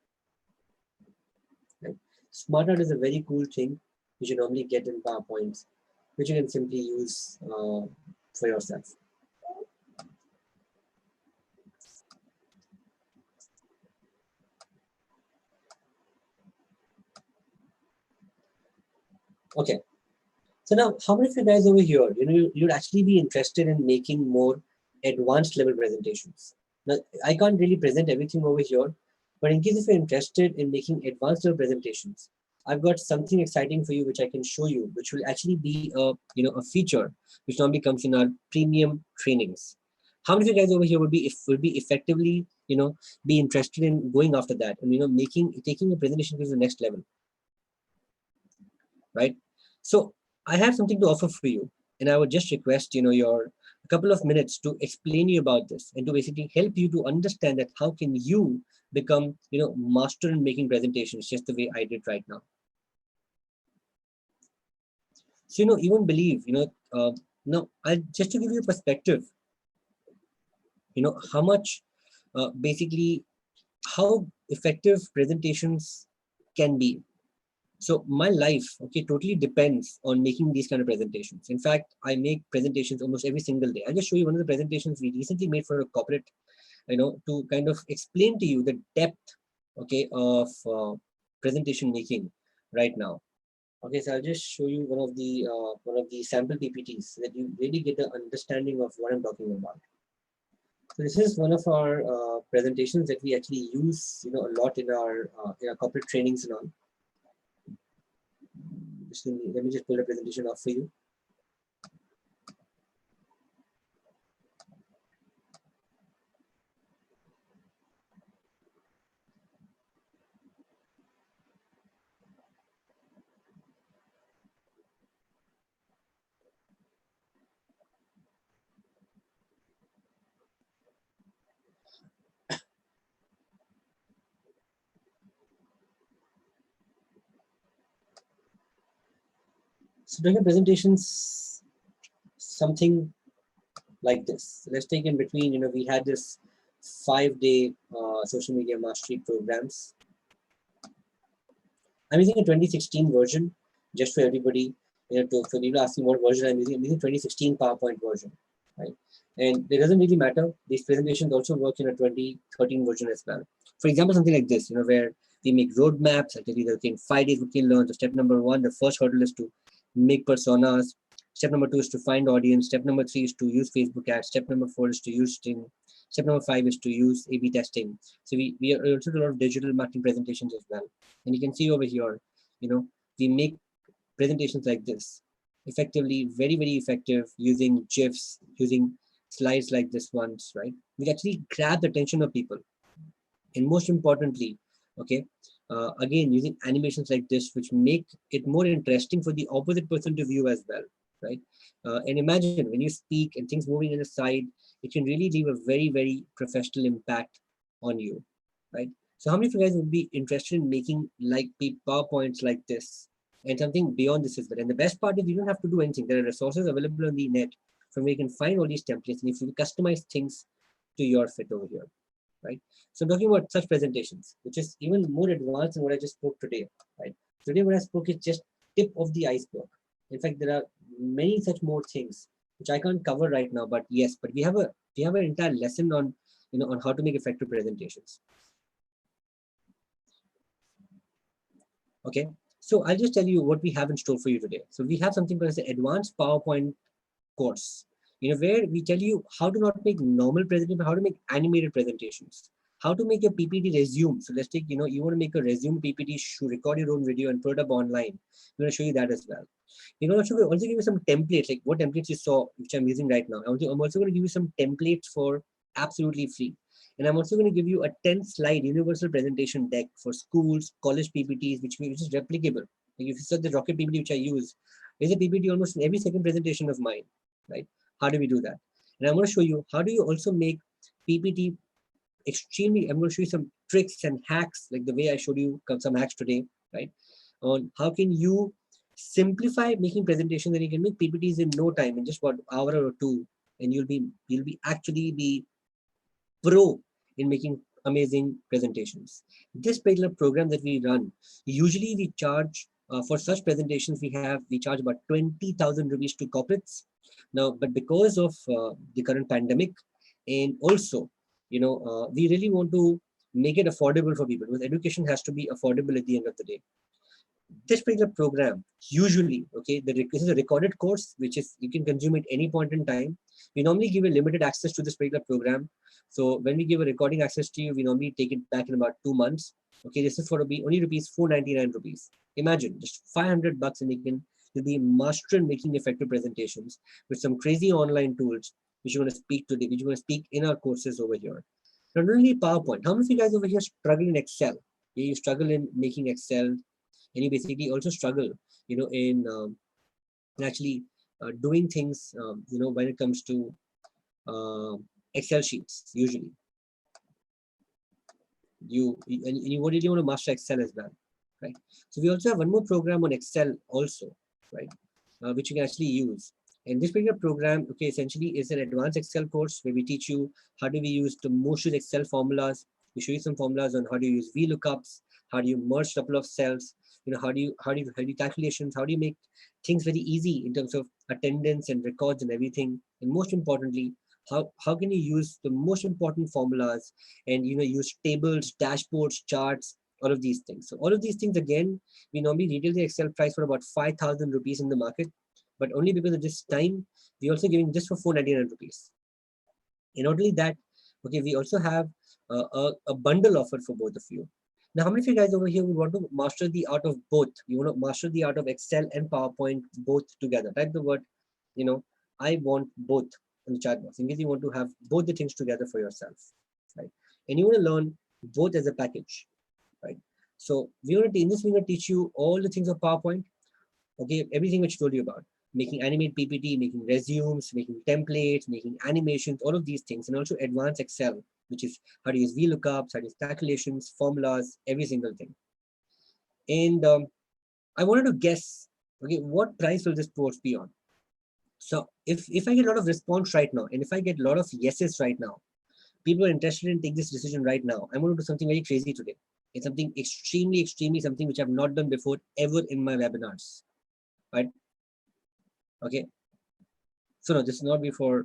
Right. Smart art is a very cool thing which you normally get in PowerPoints, which you can simply use for yourself. Okay. So now, how many of you guys over here, you'd actually be interested in making more advanced level presentations? Now, I can't really present everything over here, but in case if you're interested in making advanced level presentations, I've got something exciting for you, which I can show you, which will actually be a feature which normally comes in our premium trainings. How many of you guys over here would be effectively, be interested in going after that and taking a presentation to the next level, right? So I have something to offer for you, and I would just request your a couple of minutes to explain you about this and to basically help you to understand that how can you become master in making presentations just the way I did right now. So you won't believe now I just to give you a perspective, how much basically how effective presentations can be. So my life, okay, totally depends on making these kind of presentations. In fact, I make presentations almost every single day. I'll just show you one of the presentations we recently made for a corporate, to kind of explain to you the depth, okay, of presentation making right now. Okay, so I'll just show you one of the sample PPTs so that you really get an understanding of what I'm talking about. So this is one of our presentations that we actually use, a lot in our corporate trainings and all. Let me just pull the presentation off for you. So doing a presentations, something like this. Let's take in between, we had this 5-day social media mastery programs. I'm using a 2016 version just for everybody, for people asking what version I'm using 2016 PowerPoint version, right? And it doesn't really matter. These presentations also work in a 2013 version as well. For example, something like this, where we make roadmaps. I tell you that in 5 days we can learn. So step number 1, the first hurdle is to make personas. Step number 2 is to find audience. Step number 3 is to use Facebook ads. Step number 4 is to use Sting. Step number 5 is to use A/B testing. So we also do a lot of digital marketing presentations as well. And you can see over here, we make presentations like this effectively, very, very effective, using GIFs, using slides like this ones, right? We actually grab the attention of people. And most importantly, okay, again, using animations like this, which make it more interesting for the opposite person to view as well, right? And imagine when you speak and things moving in the side, it can really leave a very, very professional impact on you, right? So how many of you guys would be interested in making like PowerPoints like this and something beyond this as well? And the best part is you don't have to do anything. There are resources available on the net from where you can find all these templates, and if you customize things to your fit over here, right? So I'm talking about such presentations, which is even more advanced than what I just spoke today, right? Today what I spoke is just tip of the iceberg. In fact, there are many such more things which I can't cover right now, but yes, but we have an entire lesson on on how to make effective presentations. Okay, so I'll just tell you what we have in store for you today. So we have something called the advanced PowerPoint course, where we tell you how to not make normal presentations, but how to make animated presentations, how to make your PPT resume. So let's take, you want to make a resume PPT, record your own video and put it up online. I'm going to show you that as well. We're going to also give you some templates, like what templates you saw, which I'm using right now. I'm also going to give you some templates for absolutely free. And I'm also going to give you a 10-slide universal presentation deck for schools, college PPTs, which is replicable. Like if you saw the Rocket PPT, which I use, there's a PPT almost in every second presentation of mine, right? How do we do that? And I'm going to show you how do you also make PPT extremely. I'm going to show you some tricks and hacks, like the way I showed you some hacks today, right? On how can you simplify making presentations, and you can make PPTs in no time, in just about an hour or two, and you'll be actually be pro in making amazing presentations. This particular program that we run, usually we charge for such presentations, we charge about 20,000 rupees to corporates. Now, but because of the current pandemic, and also, we really want to make it affordable for people, because education has to be affordable at the end of the day. this particular program, usually, okay, this is a recorded course, which is you can consume at any point in time. We normally give a limited access to this particular program. So when we give a recording access to you, we normally take it back in about 2 months. Okay, this is for only rupees 499 rupees. Imagine just 500 bucks and you'll be master in making effective presentations with some crazy online tools which you want to speak today, which you want to speak in our courses over here. Not only PowerPoint. How many of you guys over here struggle in Excel? Yeah, you struggle in making Excel, and you basically also struggle, in actually doing things, when it comes to Excel sheets. Usually, you really want to master Excel as well, right? So we also have one more program on Excel also, right, which you can actually use. And this particular program, okay, essentially is an advanced Excel course where we teach you how do we use the most used Excel formulas. We show you some formulas on how do you use VLOOKUPs, how do you merge a couple of cells, how do you calculations, how do you make things very easy in terms of attendance and records and everything. And most importantly, how can you use the most important formulas and use tables, dashboards, charts, all of these things. So all of these things, again, we normally retail the Excel price for about 5,000 rupees in the market. But only because of this time, we're also giving just for 499 rupees. And not only that, okay, we also have a bundle offer for both of you. Now, how many of you guys over here would want to master the art of both? You want to master the art of Excel and PowerPoint both together. Type the word, I want both in the chat box. In case you want to have both the things together for yourself, right? And you want to learn both as a package, right? So we're going to teach you all the things of PowerPoint. Okay, everything which I told you about. Making animate PPT, making resumes, making templates, making animations, all of these things, and also advanced Excel, which is how to use VLOOKUPs, how to use calculations, formulas, every single thing. And I wanted to guess, okay, what price will this course be on? So if I get a lot of response right now, and if I get a lot of yeses right now, people are interested in taking this decision right now, I'm going to do something very crazy today. It's something extremely something which I've not done before ever in my webinars, right? Okay, so no, this is not before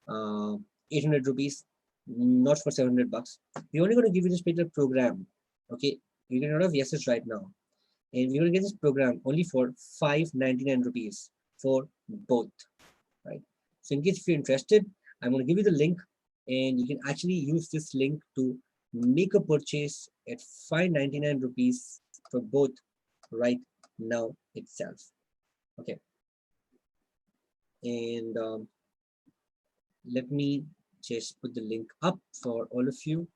800 rupees, not for 700 bucks. We're only going to give you this particular program. Okay, you get a lot of yeses right now, and we're going to get this program only for 599 rupees for both, right? So in case if you're interested, I'm going to give you the link, and you can actually use this link to make a purchase at 599 rupees for both right now itself. Okay. And let me just put the link up for all of you.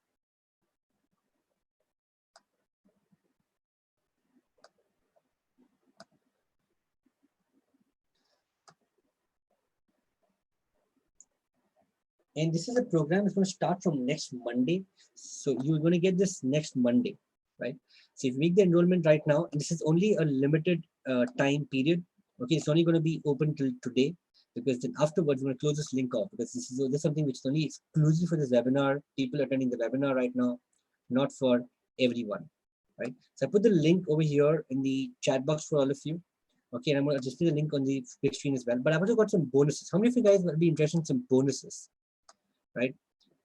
And this is a program that's going to start from next Monday. So you're going to get this next Monday, right? So if you make the enrollment right now, and this is only a limited time period. Okay, it's only going to be open till today, because then afterwards we're going to close this link off, because this is something which is only exclusive for this webinar, people attending the webinar right now, not for everyone, right? So I put the link over here in the chat box for all of you. Okay, and I'm going to just put the link on the big screen as well. But I've also got some bonuses. How many of you guys will be interested in some bonuses, right?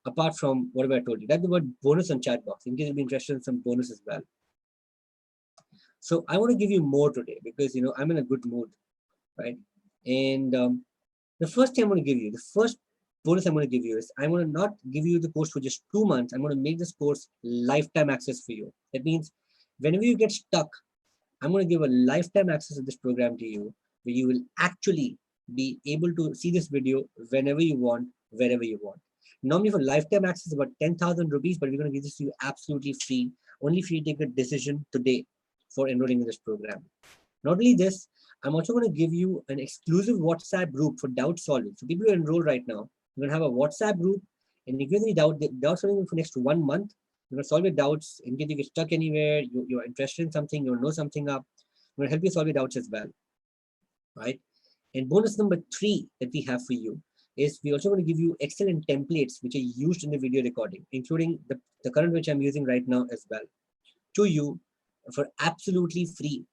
Apart from whatever I told you, that's the word bonus on chat box in case you'll be interested in some bonus as well. So I want to give you more today because I'm in a good mood, right? And the first thing I'm going to give you, the first bonus I'm going to give you is I'm going to not give you the course for just 2 months. I'm going to make this course lifetime access for you. That means whenever you get stuck, I'm going to give a lifetime access to this program to you, where you will actually be able to see this video whenever you want, wherever you want. Normally for lifetime access is about 10,000 rupees, but we're going to give this to you absolutely free, only if you take a decision today for enrolling in this program. Not only this, I'm also going to give you an exclusive WhatsApp group for doubt solving. So people who enroll right now, you're going to have a WhatsApp group, and if you have any doubt solving for next 1 month, you're going to solve your doubts. In case you get stuck anywhere, you're interested in something, you know something up, we're going to help you solve your doubts as well, right? And bonus number 3 that we have for you is we're also going to give you excellent templates which are used in the video recording, including the current which I'm using right now as well, to you for absolutely free.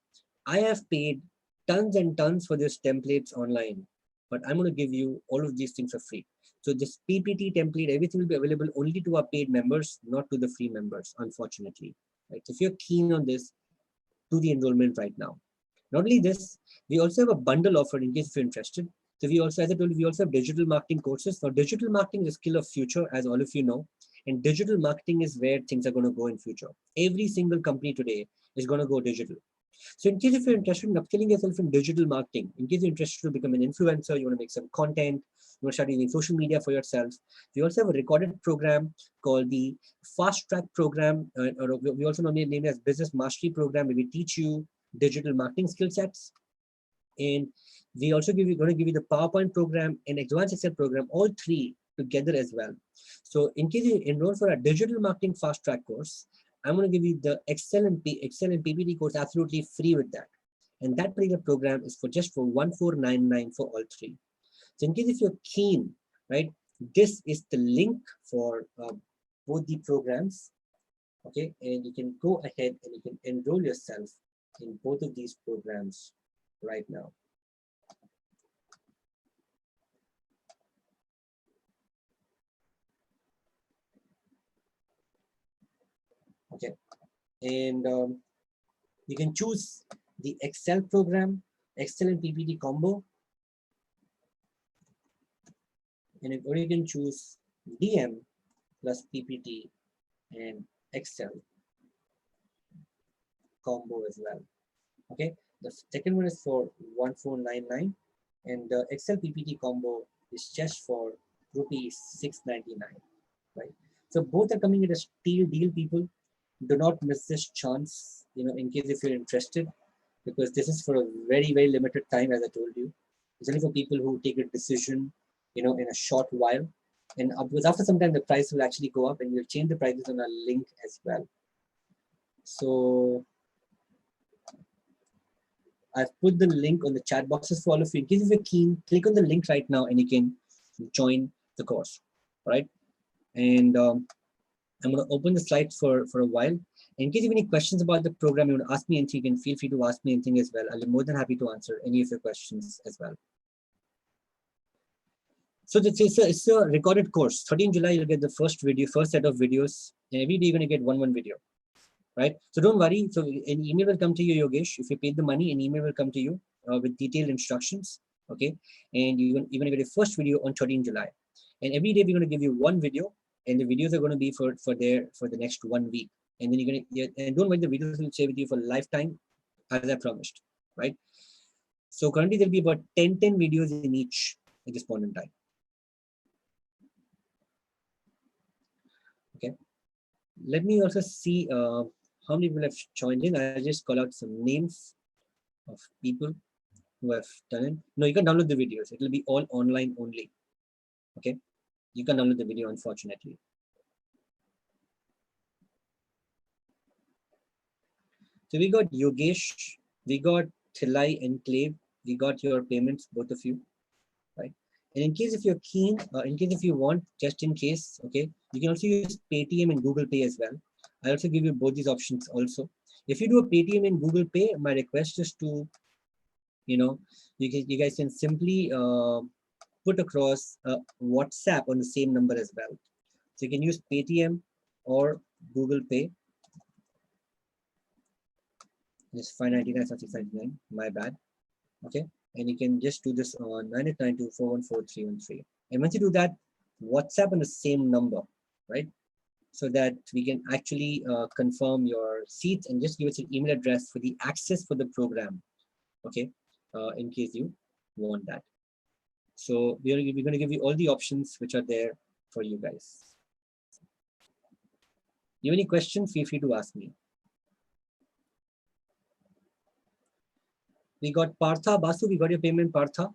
I have paid tons and tons for these templates online, but I'm going to give you all of these things for free. So this PPT template, everything will be available only to our paid members, not to the free members, unfortunately. Right? So if you're keen on this, do the enrollment right now. Not only this, we also have a bundle offer in case if you're interested. So we also, as I told you, we also have digital marketing courses. Now, digital marketing is a skill of future, as all of you know, and digital marketing is where things are going to go in future. Every single company today is going to go digital. So in case if you're interested in upskilling yourself in digital marketing, in case you're interested to become an influencer, you want to make some content, you want to start using social media for yourself, we also have a recorded program called the Fast Track Program, or we also name it as Business Mastery Program, where we teach you digital marketing skill sets. And we also going to give you the PowerPoint program and Advanced Excel program, all three together as well. So in case you enroll for a digital marketing fast track course, I'm going to give you the Excel and PPT course absolutely free with that. And that particular program is for just for 1499 for all three. So in case if you're keen, right, this is the link for both the programs. Okay, and you can go ahead and you can enroll yourself in both of these programs right now. Okay, and you can choose the Excel program, Excel and PPT combo, or you can choose DM plus PPT and Excel combo as well. Okay, the second one is for 1499, and the Excel PPT combo is just for rupees 699, right? So both are coming at a steal deal, people. Do not miss this chance, in case if you're interested, because this is for a very, very limited time, as I told you. It's only for people who take a decision, in a short while. And because after some time, the price will actually go up, and we'll change the prices on our link as well. So I've put the link on the chat boxes for all of you. In case if you're keen, click on the link right now and you can join the course, right? And I'm going to open the slides for a while. In case you have any questions about the program, you want to ask me anything, you can feel free to ask me anything as well. I'll be more than happy to answer any of your questions as well. So it's a recorded course. 13 July, you'll get the first set of videos. And every day you're going to get one video, right? So don't worry. So an email will come to you, Yogesh. If you paid the money, an email will come to you with detailed instructions, okay? And you're going to get a first video on 13 July. And every day we're going to give you one video, and the videos are going to be for the next 1 week. And then you're going to, and don't worry, the videos will stay with you for lifetime, as I promised, right? So currently there'll be about 10 videos in each at this point in time. Okay. Let me also see how many people have joined in. I just call out some names of people who have done it. No, you can download the videos. It will be all online only. Okay. You can download the video, unfortunately. So we got Yogesh, we got Thilai Enclave, we got your payments, both of you, right? And in case if you're keen, in case if you want, just in case, okay, you can also use Paytm and Google Pay as well. I also give you both these options also. If you do a Paytm and Google Pay, my request is to, you guys can simply put across WhatsApp on the same number as well. So you can use Paytm or Google Pay. It's 599, not 699, my bad. Okay, and you can just do this on 9892414313. And once you do that, WhatsApp on the same number, right? So that we can actually confirm your seats and just give us an email address for the access for the program. Okay, in case you want that. So we're going to give you all the options which are there for you guys. You have any questions? Feel free to ask me. We got Partha. Basu, we got your payment, Partha.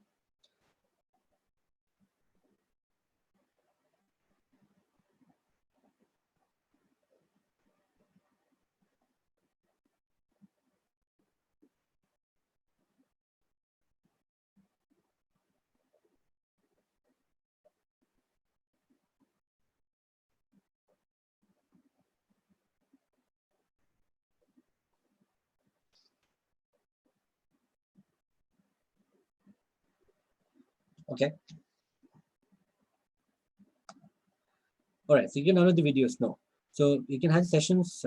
Okay. All right, so you can download the videos now. So you can have sessions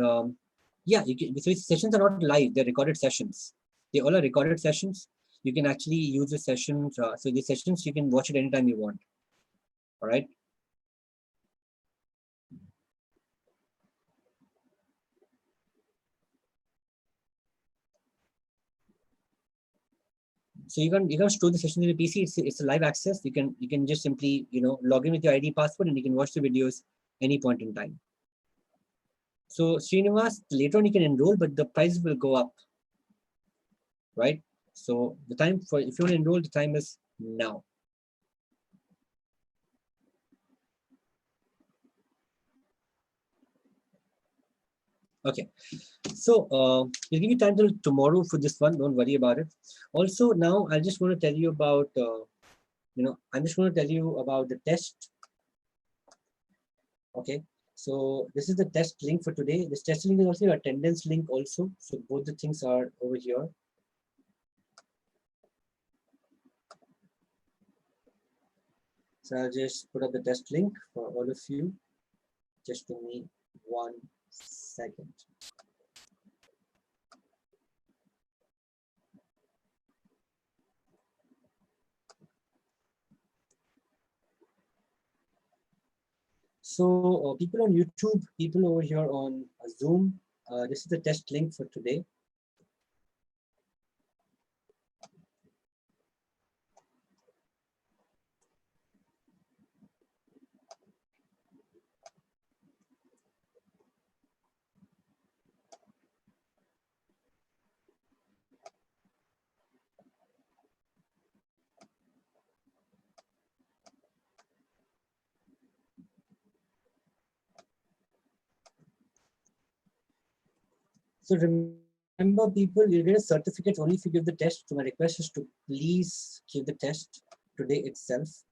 Yeah, you can. So sessions are not live; they're recorded sessions. They all are recorded sessions. You can actually use the sessions. So the sessions you can watch it anytime you want. All right. So you can store the session in the PC. It's a live access. You can just simply log in with your ID password and you can watch the videos any point in time. So Srinivas, later on you can enroll, but the prices will go up, right? So the time for if you want to enroll, the time is now. Okay, so we'll give you time till tomorrow for this one. Don't worry about it. Also, now I just want to tell you about, I'm just going to tell you about the test. Okay, so this is the test link for today. This test link is also your attendance link also. So both the things are over here. So I'll just put up the test link for all of you. Just give me 1 second. So people on YouTube, people over here on Zoom, this is the test link for today. So remember people, you get a certificate only if you give the test. So my request is to please give the test today itself.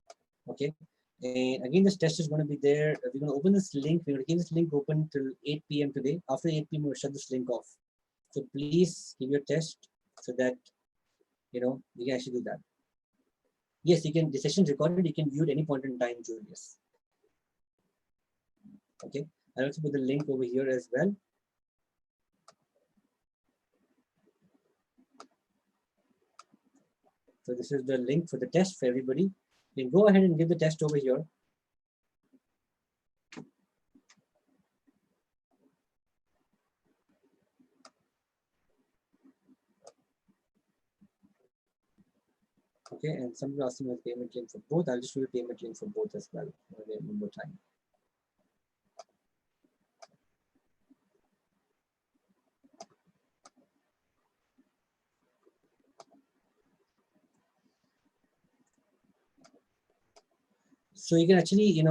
Okay. And again, this test is going to be there. We're going to open this link. We're going to keep this link open till 8 p.m. today. After 8 p.m., we'll shut this link off. So please give your test so that, you can actually do that. Yes, you can, the session is recorded. You can view at any point in time, Julius. Okay. I'll also put the link over here as well. So this is the link for the test for everybody. You can go ahead and give the test over here. Okay, and somebody asking for the payment link for both. I'll just show you payment link for both as well. One more time. So you can actually,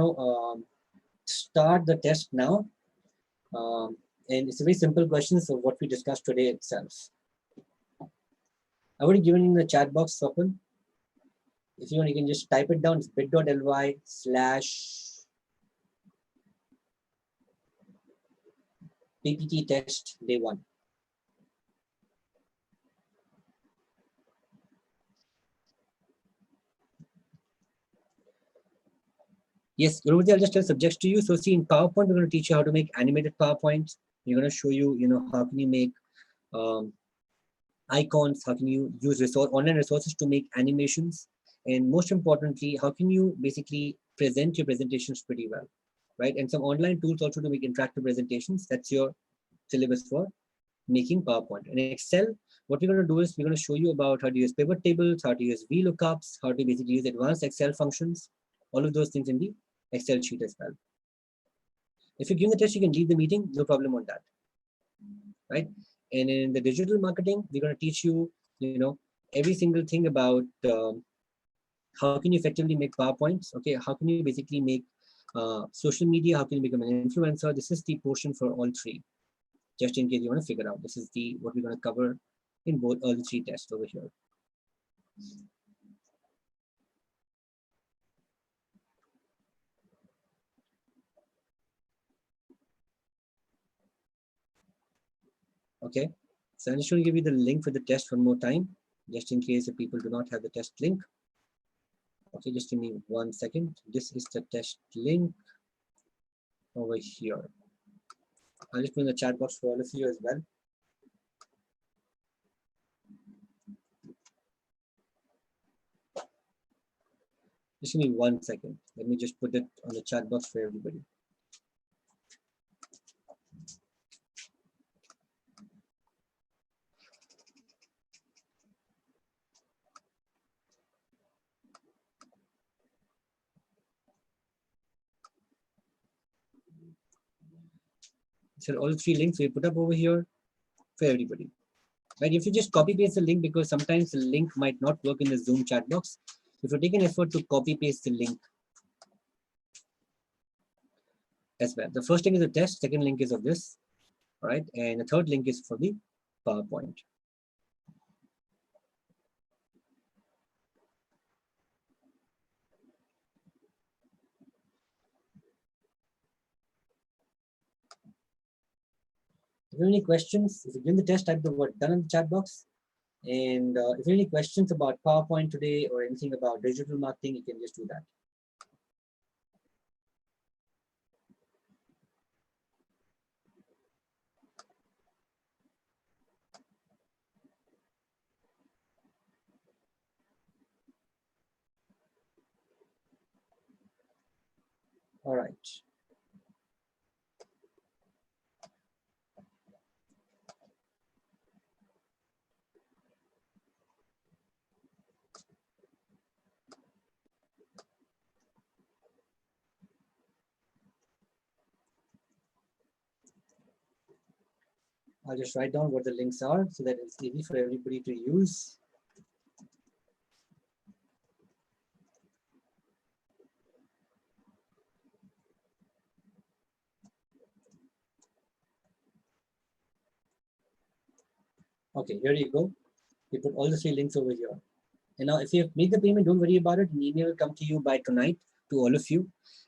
start the test now. And it's a very simple question. So what we discussed today itself. I would have given in the chat box open. If you want, you can just type it down. It's bit.ly/PPT test day 1. Yes, Gurumati, I'll just tell subjects to you. So see, in PowerPoint, we're going to teach you how to make animated PowerPoints. We're going to show you, how can you make icons, how can you use online resources to make animations, and most importantly, how can you basically present your presentations pretty well, right? And some online tools also to make interactive presentations. That's your syllabus for making PowerPoint. And Excel, what we're going to do is we're going to show you about how to use pivot tables, how to use VLOOKUPs, how to basically use advanced Excel functions, all of those things in the Excel sheet as well. If you give the test, you can leave the meeting, no problem on that, right? And in the digital marketing, we're going to teach you, every single thing about how can you effectively make PowerPoints. Okay, how can you basically make social media? How can you become an influencer? This is the portion for all three. Just in case you want to figure out, this is what we're going to cover in both all the 3 tests over here. Okay, so I'm just going to give you the link for the test one more time, just in case if people do not have the test link. Okay, just give me 1 second. This is the test link over here. I'll just put in the chat box for all of you as well. Just give me 1 second. Let me just put it on the chat box for everybody. So all 3 links we put up over here for everybody. Right? If you just copy paste the link, because sometimes the link might not work in the Zoom chat box. If you take an effort to copy paste the link as well. The first link is a test, second link is of this, right? And the third link is for the PowerPoint. If you have any questions, if you give the test, type the word done in the chat box. And if you have any questions about PowerPoint today or anything about digital marketing, you can just do that. All right. I'll just write down what the links are so that it's easy for everybody to use. Okay, here you go. You put all the 3 links over here. And now if you have made the payment, don't worry about it. An email will come to you by tonight to all of you.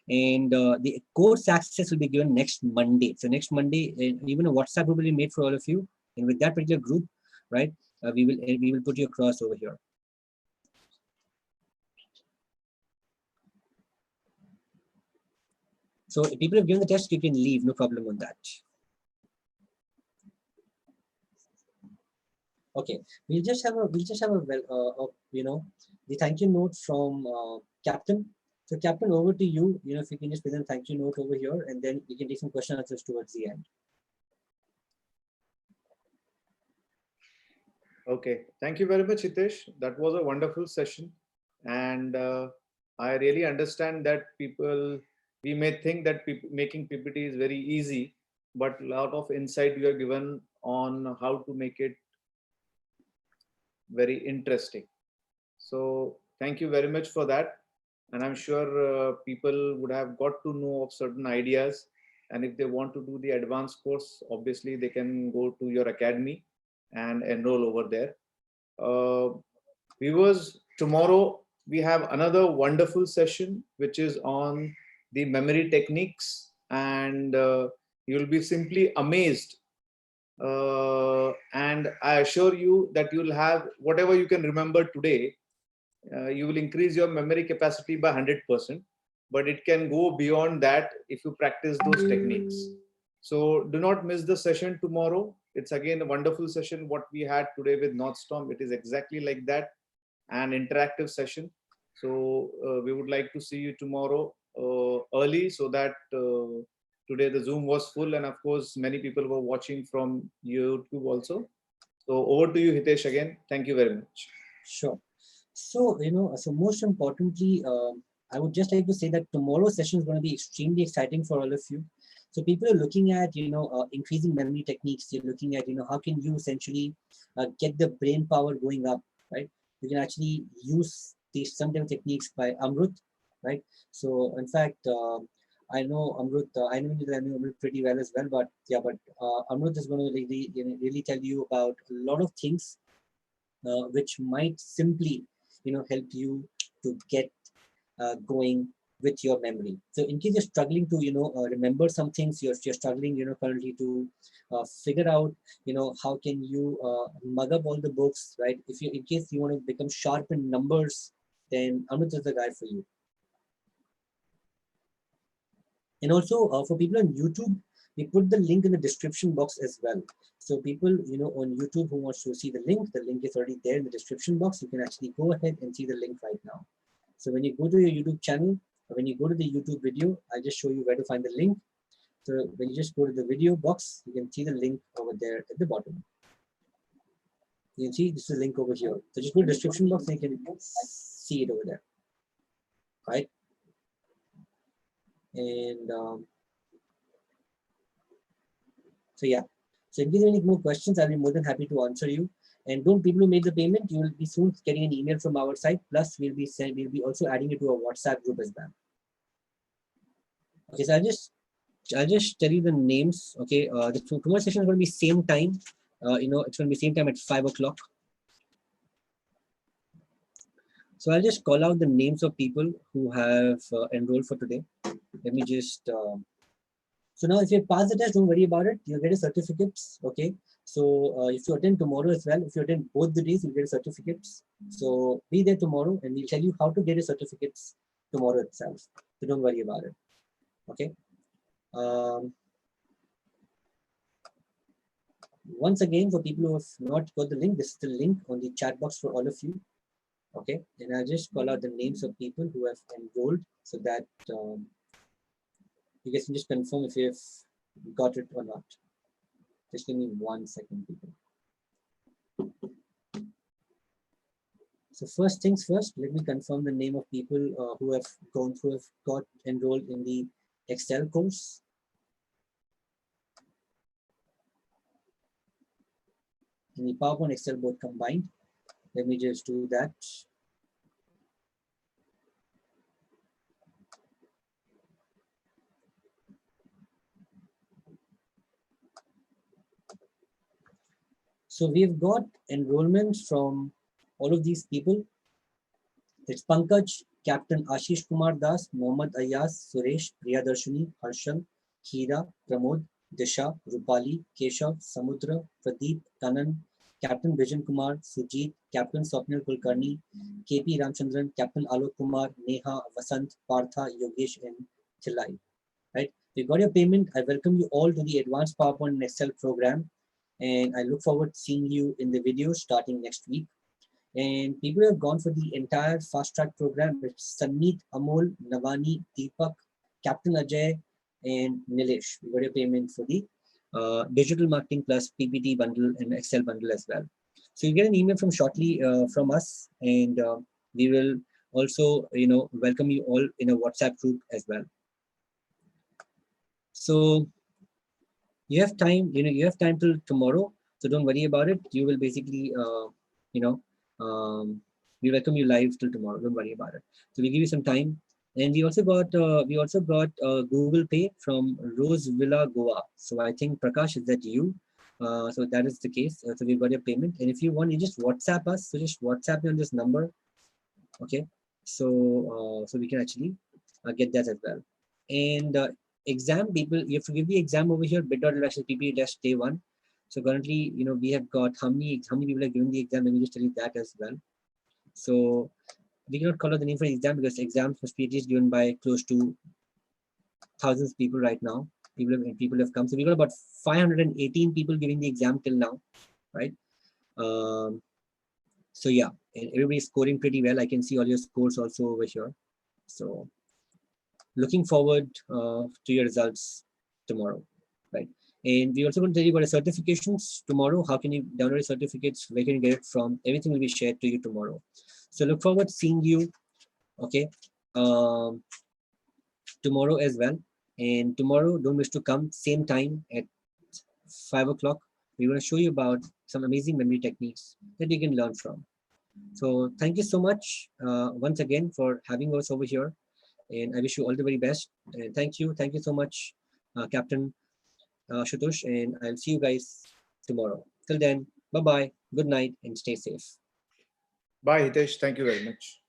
And the course access will be given next Monday. So next Monday, even a WhatsApp group will be made for all of you. And with that particular group, right, we will put you across over here. So if people have given the test, you can leave, no problem on that. Okay, we'll just have a you know, the thank you note from Captain. So Captain, over to you. You know, if you can just present thank you note over here, and then we can take some question answers towards the end. Okay, thank you very much, Hitesh. That was a wonderful session. And I really understand that we may think that making PPT is very easy, but a lot of insight you are given on how to make it very interesting. So thank you very much for that. And I'm sure people would have got to know of certain ideas. And if they want to do the advanced course, obviously they can go to your academy and enroll over there. Viewers, tomorrow we have another wonderful session, which is on the memory techniques. And you'll be simply amazed. And I assure you that you'll have whatever you can remember today. You will increase your memory capacity by 100%, but it can go beyond that if you practice those techniques. So do not miss the session tomorrow. It's again a wonderful session what we had today with Northstorm. It is exactly like that, an interactive session. So we would like to see you tomorrow early, so that today the Zoom was full, and of course many people were watching from YouTube also. So over to you, Hitesh, again. Thank you very much. Sure. So, you know, so most importantly, I would just like to say that tomorrow's session is going to be extremely exciting for all of you. So people are looking at, you know, increasing memory techniques. They're looking at, you know, how can you essentially get the brain power going up, right? You can actually use these some techniques by Amrut, right? So in fact, I know Amrut, I know Amrut pretty well as well, but yeah, but Amrut is going to really tell you about a lot of things which might simply, you know, help you to get going with your memory. So in case you're struggling to, you know, remember some things, you're struggling, you know, currently to figure out, you know, how can you mug up all the books, right? If you, in case you want to become sharp in numbers, then Amrit is the guy for you. And also for people on YouTube, we put the link in the description box as well. So people, you know, on YouTube who wants to see the link is already there in the description box. You can actually go ahead and see the link right now. So when you go to your YouTube channel, or when you go to the YouTube video, I'll just show you where to find the link. So when you just go to the video box, you can see the link over there at the bottom. You can see this is a link over here. So just go to the description box and you can see it over there, right? And so yeah, so if you have any more questions, I'll be more than happy to answer you. And don't people who made the payment, you will be soon getting an email from our side. Plus, we'll be also adding it to a WhatsApp group as well. Okay, so I'll just tell you the names. Okay, the tomorrow session is going to be same time. You know, it's going to be same time at 5 o'clock. So I'll just call out the names of people who have enrolled for today. Let me just. So now, if you pass the test, don't worry about it. You'll get a certificates. Okay. So if you attend tomorrow as well, if you attend both the days, you'll get a certificates. So be there tomorrow, and we'll tell you how to get a certificates tomorrow itself. So don't worry about it. Okay. Once again, for people who have not got the link, this is the link on the chat box for all of you. Okay, and I'll just call out the names of people who have enrolled so that you guys can just confirm if you have got it or not. Just give me 1 second, people. So first things first, let me confirm the name of people who have got enrolled in the Excel course. In the PowerPoint Excel both combined. Let me just do that. So we've got enrollments from all of these people. It's Pankaj, Captain Ashish Kumar Das, Mohammad Ayaz, Suresh, Priyadarshini, Harshan, Kira, Pramod, Disha, Rupali, Keshav, Samudra, Pradeep, Kanan, Captain Vijan Kumar, Sujit, Captain Swapnil Kulkarni, KP Ramchandran, Captain Alok Kumar, Neha, Vasant, Partha, Yogesh, and Chilai. Right? You got your payment. I welcome you all to the Advanced PowerPoint and Excel program. And I look forward to seeing you in the video starting next week. And people who have gone for the entire fast track program. It's Sanmeet, Amol, Navani, Deepak, Captain Ajay, and Nilesh. We got your payment for the digital marketing plus PPT bundle and Excel bundle as well. So you get an email from shortly from us, and we will also, you know, welcome you all in a WhatsApp group as well. So you have time, you know, you have time till tomorrow. So don't worry about it. You will basically, you know, we welcome you live till tomorrow. Don't worry about it. So we give you some time. And we also got Google Pay from Rose Villa Goa. So I think Prakash, is that you? So that is the case. So we've got your payment. And if you want, you just WhatsApp us. So just WhatsApp me on this number. Okay. So so we can actually get that as well. And exam people, you have to give the exam over here. bit.ly/pp day 1. So currently, you know, we have got how many people are giving the exam. Let me just tell you that as well. So we cannot call out the name for the exam because exams for PhD is given by close to thousands of people right now. People have come. So we got about 518 people giving the exam till now, right? So yeah, and everybody's scoring pretty well. I can see all your scores also over here. So looking forward to your results tomorrow, right? And we also going to tell you about the certifications tomorrow. How can you download certificates? Where can you get it from? Everything will be shared to you tomorrow. So look forward to seeing you, okay, tomorrow as well. And tomorrow, don't miss to come same time at 5 o'clock. We're going to show you about some amazing memory techniques that you can learn from. So thank you so much once again for having us over here. And I wish you all the very best. And thank you so much, Captain Shutosh. And I'll see you guys tomorrow. Till then, bye-bye, good night, and stay safe. Bye, Hitesh. Thank you very much.